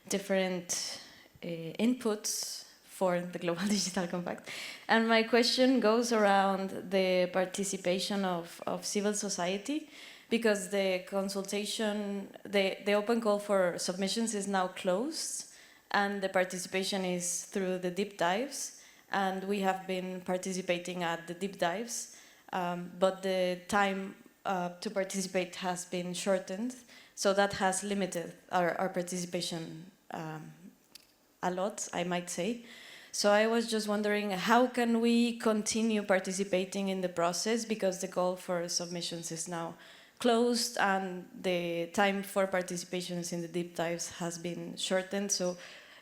different inputs for the Global Digital Compact. And my question goes around the participation of civil society, because the consultation, the open call for submissions is now closed, and the participation is through the deep dives, and we have been participating at the deep dives, but the time to participate has been shortened, so that has limited our participation a lot, I might say. So I was just wondering, how can we continue participating in the process, because the call for submissions is now closed and the time for participations in the deep dives has been shortened. So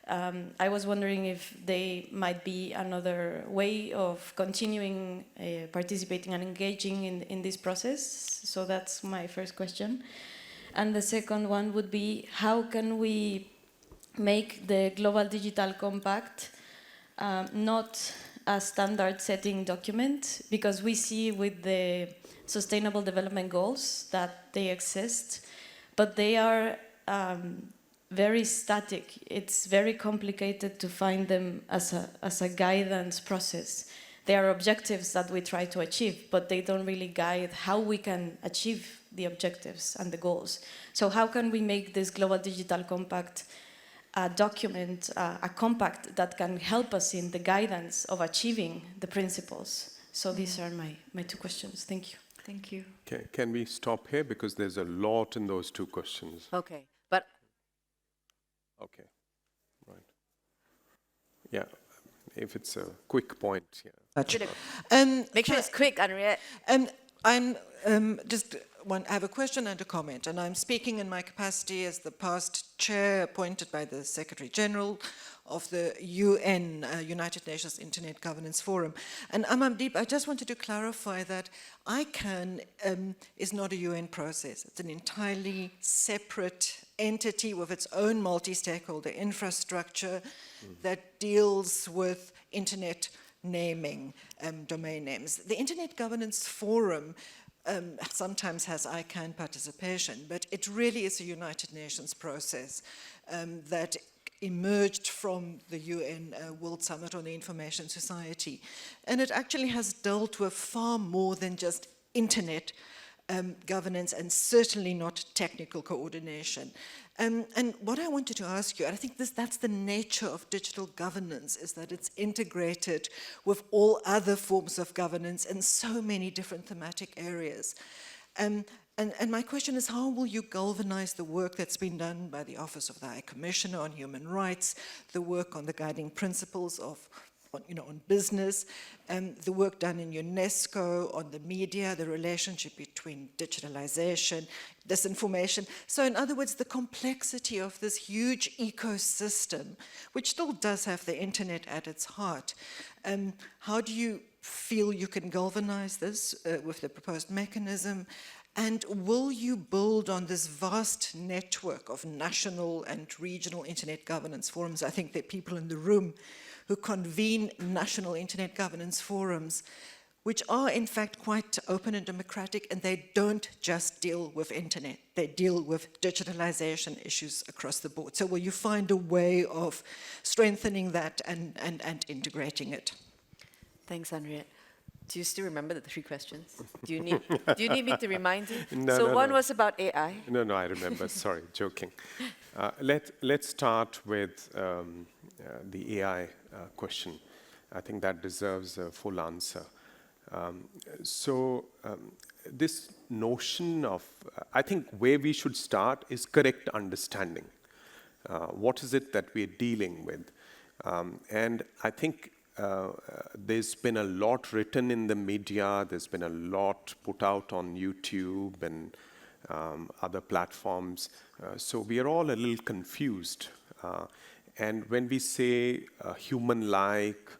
I was wondering if there might be another way of continuing participating and engaging in this process. So that's my first question. And the second one would be, how can we make the Global Digital Compact not a standard-setting document, because we see with the Sustainable Development Goals that they exist, but they are very static. It's very complicated to find them as a guidance process. They are objectives that we try to achieve, but they don't really guide how we can achieve the objectives and the goals. So how can we make this Global Digital Compact a document, a compact that can help us in the guidance of achieving the principles? So these are my two questions. Thank you. Thank you. Okay, can we stop here, because there's a lot in those two questions. Okay, but Okay, right. Yeah, if it's a quick point, yeah. make sure it's quick, Henriette. I'm I have a question and a comment, and I'm speaking in my capacity as the past chair appointed by the Secretary General of the UN, United Nations Internet Governance Forum. And Amandeep, I just wanted to clarify that ICANN is not a UN process. It's an entirely separate entity with its own multi-stakeholder infrastructure that deals with internet naming, domain names. The Internet Governance Forum sometimes has ICANN participation, but it really is a United Nations process that emerged from the UN World Summit on the Information Society. And it actually has dealt with far more than just internet governance, and certainly not technical coordination. And what I wanted to ask you, and I think that's the nature of digital governance, is that it's integrated with all other forms of governance in so many different thematic areas. And my question is, how will you galvanize the work that's been done by the Office of the High Commissioner on Human Rights, the work on the guiding principles on business, the work done in UNESCO on the media, the relationship between digitalization, disinformation. So in other words, the complexity of this huge ecosystem, which still does have the internet at its heart. How do you feel you can galvanize this with the proposed mechanism? And will you build on this vast network of national and regional internet governance forums? I think there are people in the room who convene national internet governance forums, which are in fact quite open and democratic, and they don't just deal with internet, they deal with digitalization issues across the board. So will you find a way of strengthening that and integrating it? Thanks, Henriette. Do you still remember the three questions? Do you need me to remind you? No, one no. was about AI. No, I remember. Sorry, joking. Let's start with the AI question. I think that deserves a full answer. This notion of, I think where we should start is correct understanding. What is it that we're dealing with? And I think there's been a lot written in the media, there's been a lot put out on YouTube and other platforms. So we are all a little confused. And when we say human-like,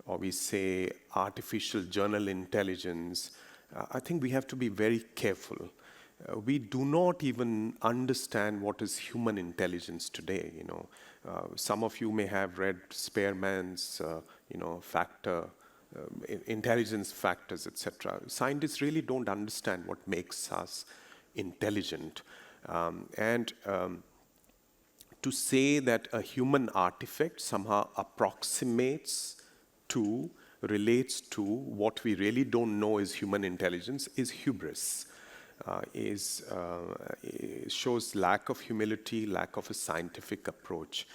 or we say artificial general intelligence, I think we have to be very careful. We do not even understand what is human intelligence today. Some of you may have read Spearman's, factor, intelligence factors, etc. Scientists really don't understand what makes us intelligent. To say that a human artifact somehow approximates to, relates to what we really don't know is human intelligence is hubris. Shows lack of humility, lack of a scientific approach.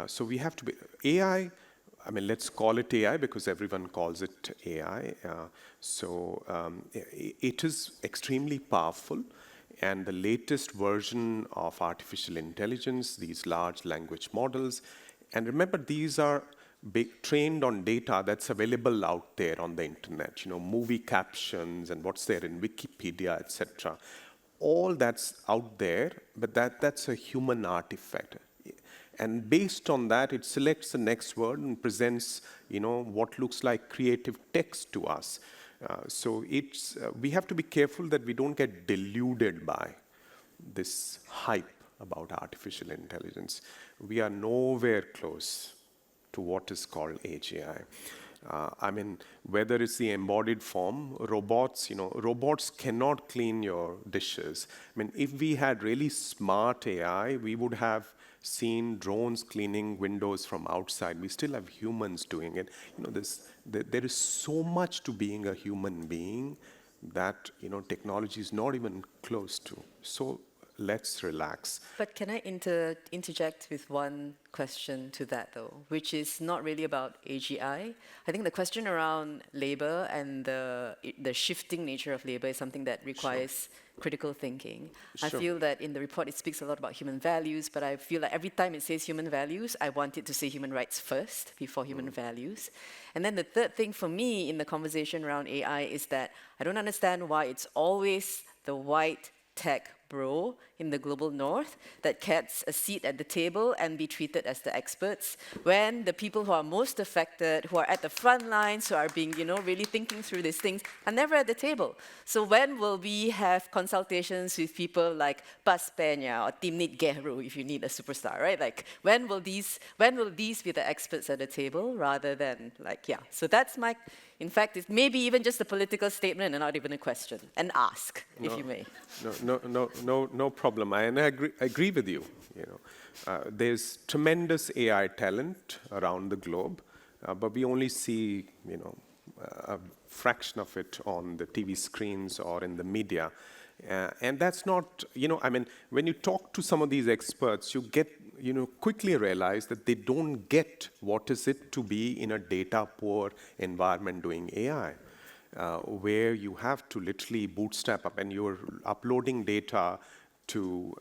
So we have to be, AI, let's call it AI because everyone calls it AI. It is extremely powerful, and the latest version of artificial intelligence, these large language models. And remember, these are trained on data that's available out there on the internet, movie captions and what's there in Wikipedia, etc. All that's out there, but that's a human artifact. And based on that, it selects the next word and presents, what looks like creative text to us. So we have to be careful that we don't get deluded by this hype about artificial intelligence. We are nowhere close to what is called AGI. I mean, whether it's the embodied form, robots, robots cannot clean your dishes. I mean, if we had really smart AI, we would have seen drones cleaning windows from outside. We still have humans doing it. There is so much to being a human being that, technology is not even close to. So let's relax. But can I interject with one question to that, though, which is not really about AGI. I think the question around labor and the shifting nature of labor is something that requires critical thinking. I feel that in the report it speaks a lot about human values, but I feel like every time it says human values, I want it to say human rights first before human values. And then the third thing for me in the conversation around AI is that I don't understand why it's always the white tech bro in the global north that gets a seat at the table and be treated as the experts, when the people who are most affected, who are at the front lines, who are being, really thinking through these things, are never at the table. So when will we have consultations with people like Bas Peña or Timnit Gehru, if you need a superstar, right? Like, when will these be the experts at the table rather than so that's my, in fact, it's maybe even just a political statement and not even a question, and ask, if you may. No problem. And I agree with you. There's tremendous AI talent around the globe, but we only see, a fraction of it on the TV screens or in the media. And that's not, when you talk to some of these experts, you get, quickly realize that they don't get what is it to be in a data-poor environment doing AI. Where you have to literally bootstrap up and you're uploading data to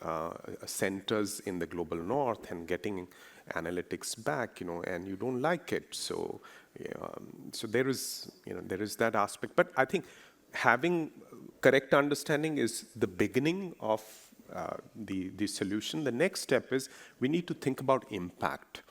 centers in the global north and getting analytics back, and you don't like it. So there is that aspect. But I think having correct understanding is the beginning of the solution. The next step is we need to think about impact.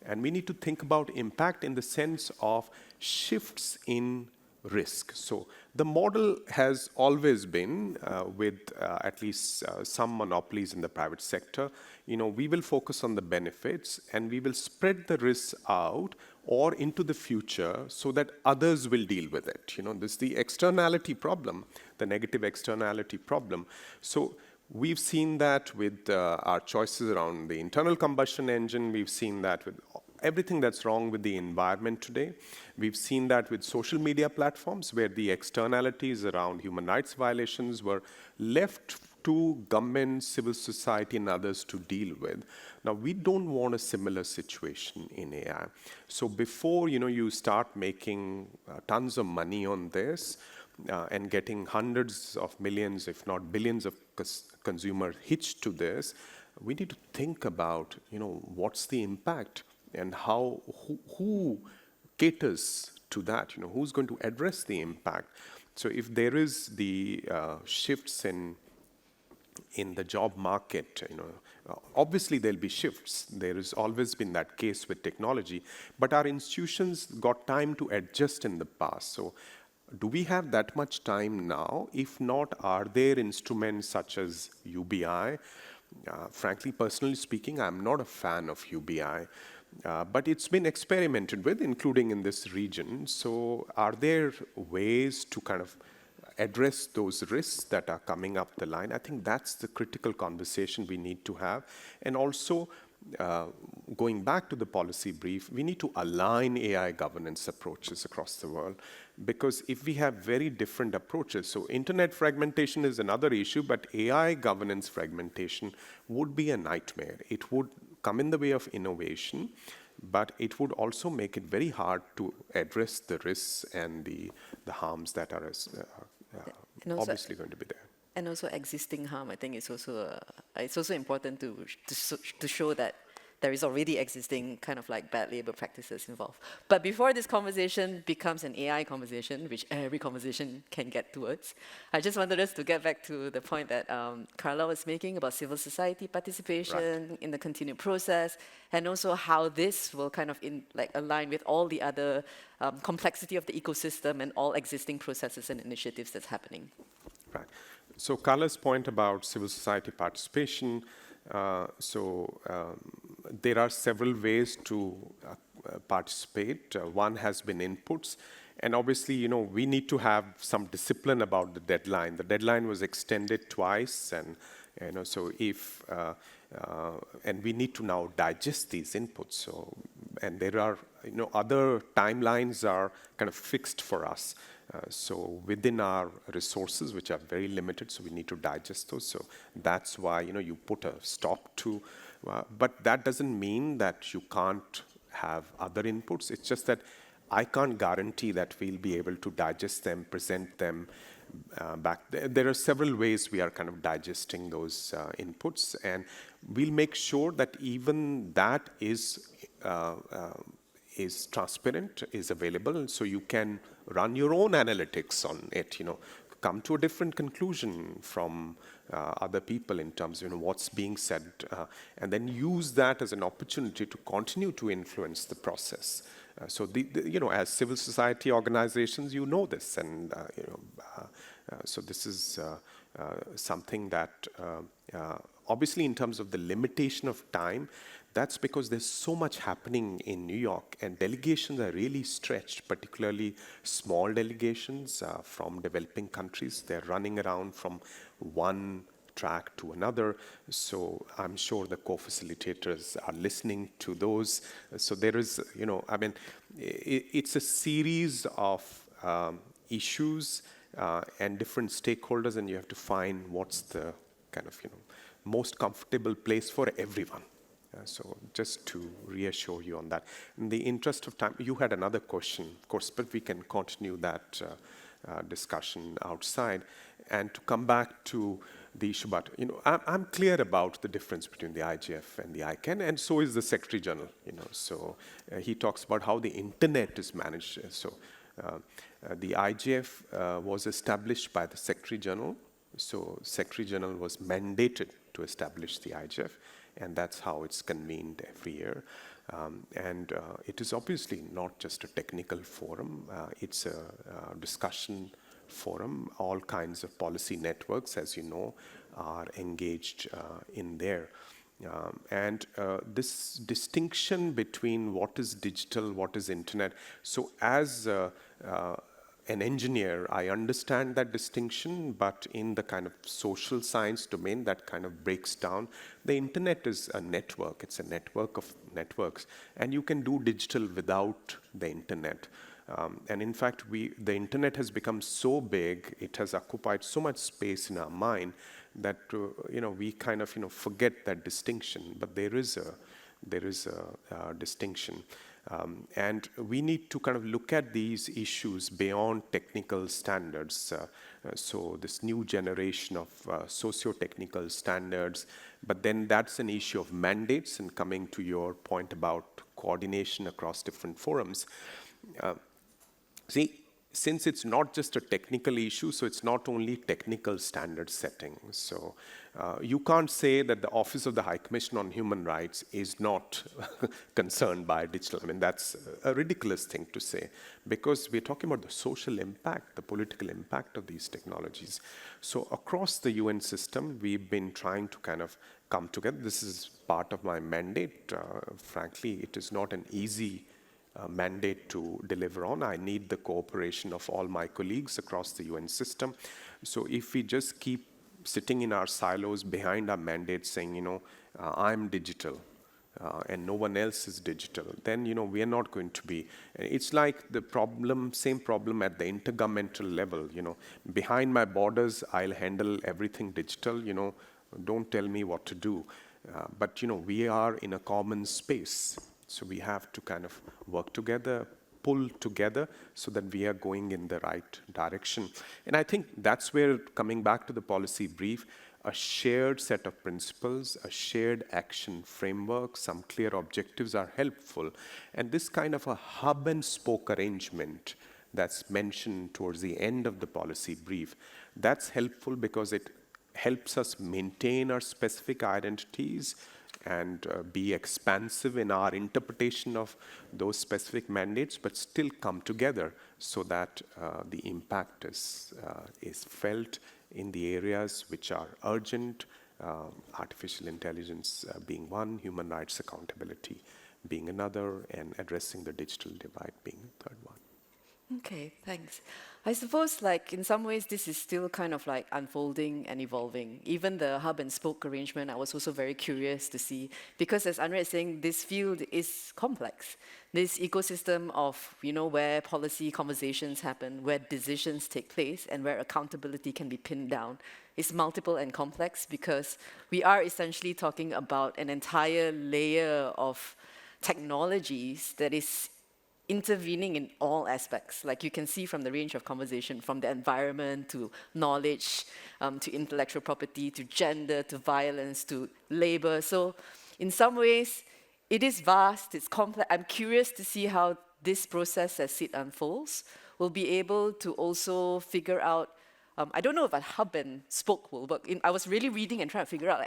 And we need to think about impact in the sense of shifts in risk. So the model has always been with at least some monopolies in the private sector. We will focus on the benefits and we will spread the risks out or into the future so that others will deal with it. This is the externality problem, the negative externality problem. So we've seen that with our choices around the internal combustion engine. We've seen that with everything that's wrong with the environment today. We've seen that with social media platforms where the externalities around human rights violations were left to government, civil society, and others to deal with. Now, we don't want a similar situation in AI. So before you start making tons of money on this and getting hundreds of millions, if not billions of consumers hitched to this, we need to think about what's the impact and who caters to that, who's going to address the impact. So if there is the shifts in the job market, obviously there'll be shifts. There has always been that case with technology, but our institutions got time to adjust in the past. So do we have that much time now? If not, are there instruments such as UBI? Frankly, personally speaking, I'm not a fan of UBI. But it's been experimented with, including in this region. So are there ways to kind of address those risks that are coming up the line? I think that's the critical conversation we need to have. And also, going back to the policy brief, we need to align AI governance approaches across the world. Because if we have very different approaches, so internet fragmentation is another issue, but AI governance fragmentation would be a nightmare. It would come in the way of innovation, but it would also make it very hard to address the risks and the harms that are obviously going to be there. And also existing harm, I think it's also important to show that there is already existing kind of like bad labor practices involved. But before this conversation becomes an AI conversation, which every conversation can get towards, I just wanted us to get back to the point that Carla was making about civil society participation in the continued process, and also how this will kind of align with all the other complexity of the ecosystem and all existing processes and initiatives that's happening. Right. So Carla's point about civil society participation, there are several ways to participate. One has been inputs. And obviously, we need to have some discipline about the deadline. The deadline was extended twice, and and we need to now digest these inputs. So, and there are, other timelines are kind of fixed for us. So within our resources, which are very limited, so we need to digest those. So that's why, you put a stop to, but that doesn't mean that you can't have other inputs. It's just that I can't guarantee that we'll be able to digest them, present them back. There are several ways we are kind of digesting those inputs, and we'll make sure that even that is transparent, is available, so you can run your own analytics on it, come to a different conclusion from other people in terms of what's being said, and then use that as an opportunity to continue to influence the process. So, as civil society organizations, this, and so this is something that obviously in terms of the limitation of time, that's because there's so much happening in New York, and delegations are really stretched, particularly small delegations from developing countries. They're running around from one track to another. So I'm sure the co-facilitators are listening to those. So there is, it's a series of issues and different stakeholders, and you have to find what's the kind of, most comfortable place for everyone. So just to reassure you on that. In the interest of time, you had another question, of course, but we can continue that discussion outside. And to come back to the issue about, I'm clear about the difference between the IGF and the ICANN, and so is the Secretary General. So he talks about how the internet is managed. So the IGF was established by the Secretary General. So Secretary General was mandated to establish the IGF. And that's how it's convened every year. It is obviously not just a technical forum. It's a discussion forum. All kinds of policy networks, as you know, are engaged in there. This distinction between what is digital, what is internet. So as an engineer, I understand that distinction, but in the kind of social science domain, that kind of breaks down. The internet is a network. It's a network of networks. And you can do digital without the internet. And in fact, the internet has become so big, it has occupied so much space in our mind that, we kind of, forget that distinction. But there is a distinction. And we need to kind of look at these issues beyond technical standards. So this new generation of socio-technical standards, but then that's an issue of mandates, and coming to your point about coordination across different forums. Since it's not just a technical issue, so it's not only technical standard setting. So you can't say that the Office of the High Commissioner on Human Rights is not concerned by digital. I mean, that's a ridiculous thing to say, because we're talking about the social impact, the political impact of these technologies. So across the UN system, we've been trying to kind of come together. This is part of my mandate. Frankly, it is not an easy mandate to deliver on. I need the cooperation of all my colleagues across the UN system. So if we just keep sitting in our silos behind our mandate saying, I'm digital and no one else is digital, then, we are not going to be. It's like the same problem at the intergovernmental level, behind my borders, I'll handle everything digital, don't tell me what to do. But, we are in a common space. So we have to kind of work together, pull together so that we are going in the right direction. And I think that's where, coming back to the policy brief, a shared set of principles, a shared action framework, some clear objectives are helpful. And this kind of a hub and spoke arrangement that's mentioned towards the end of the policy brief, that's helpful because it helps us maintain our specific identities and be expansive in our interpretation of those specific mandates, but still come together so that the impact is felt in the areas which are urgent, artificial intelligence being one, human rights accountability being another, and addressing the digital divide being the third one. Okay, thanks. I suppose, like, in some ways, this is still kind of like unfolding and evolving. Even the hub and spoke arrangement, I was also very curious to see, because as Andre is saying, this field is complex. This ecosystem of, where policy conversations happen, where decisions take place, and where accountability can be pinned down is multiple and complex, because we are essentially talking about an entire layer of technologies that is intervening in all aspects. Like you can see from the range of conversation, from the environment to knowledge, to intellectual property, to gender, to violence, to labor. So in some ways, it is vast, it's complex. I'm curious to see how this process, as it unfolds, will be able to also figure out, I don't know if a hub and spoke will work. I was really reading and trying to figure out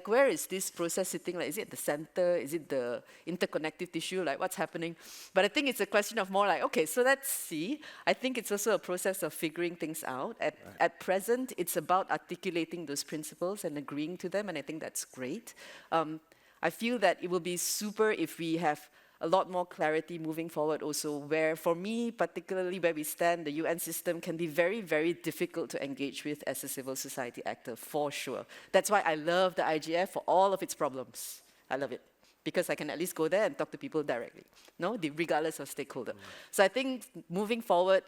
where is this process sitting? Like, is it at the center? Is it the interconnective tissue? Like, what's happening? But I think it's a question of more like, okay, so let's see. I think it's also a process of figuring things out. At present, it's about articulating those principles and agreeing to them, and I think that's great. I feel that it will be super if we have a lot more clarity moving forward also, where for me, particularly where we stand, the UN system can be very, very difficult to engage with as a civil society actor, for sure. That's why I love the IGF for all of its problems. I love it, because I can at least go there and talk to people directly, regardless of stakeholder. So I think moving forward,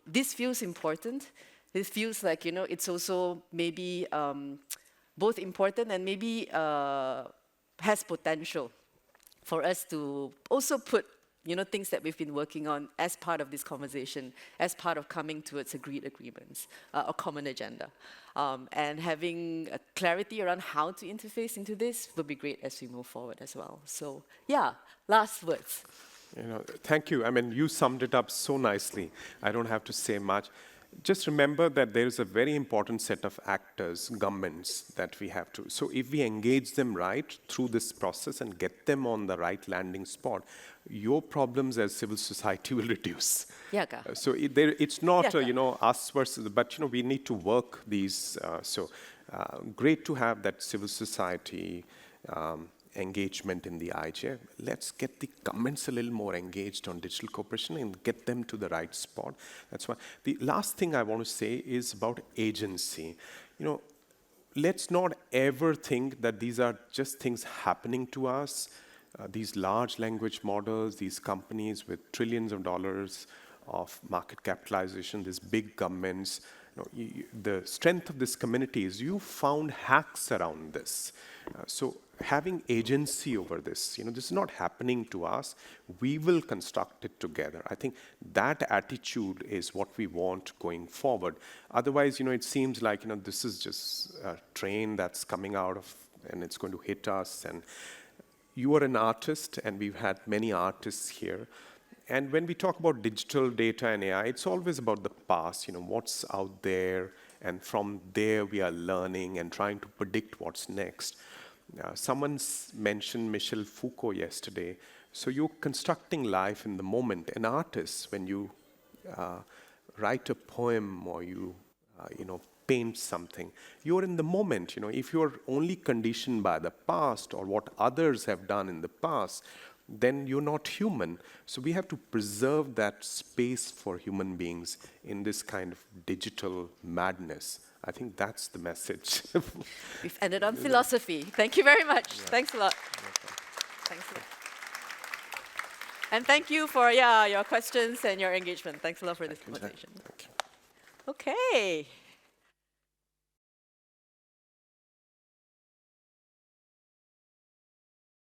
this feels important. This feels like, it's also maybe both important and maybe has potential for us to also put, things that we've been working on as part of this conversation, as part of coming towards agreed agreements, a common agenda. And having a clarity around how to interface into this will be great as we move forward as well. So, yeah, last words. Thank you. I mean, you summed it up so nicely. I don't have to say much. Just remember that there is a very important set of actors, governments, that we have to. So if we engage them right through this process and get them on the right landing spot, your problems as civil society will reduce. Yeah. So it's not, us versus, but, we need to work these. Great to have that civil society engagement in the IGF. Let's get the governments a little more engaged on digital cooperation and get them to the right spot. That's why. The last thing I want to say is about agency. Let's not ever think that these are just things happening to us. These large language models, these companies with trillions of dollars of market capitalization, these big governments, the strength of this community is you found hacks around this. So having agency over this, this is not happening to us. We will construct it together. I think that attitude is what we want going forward. Otherwise, it seems like, this is just a train that's coming out of, and it's going to hit us. And you are an artist, and we've had many artists here. And when we talk about digital data and AI, it's always about the past, what's out there. And from there, we are learning and trying to predict what's next. Someone mentioned Michel Foucault yesterday. So you're constructing life in the moment. An artist, when you write a poem or you, paint something, you're in the moment. If you're only conditioned by the past or what others have done in the past, then you're not human. So we have to preserve that space for human beings in this kind of digital madness. I think that's the message. We've ended on philosophy. Thank you very much. Yeah. Thanks a lot. Thanks a lot. And thank you for your questions and your engagement. Thanks a lot for this conversation. Thank you. Okay.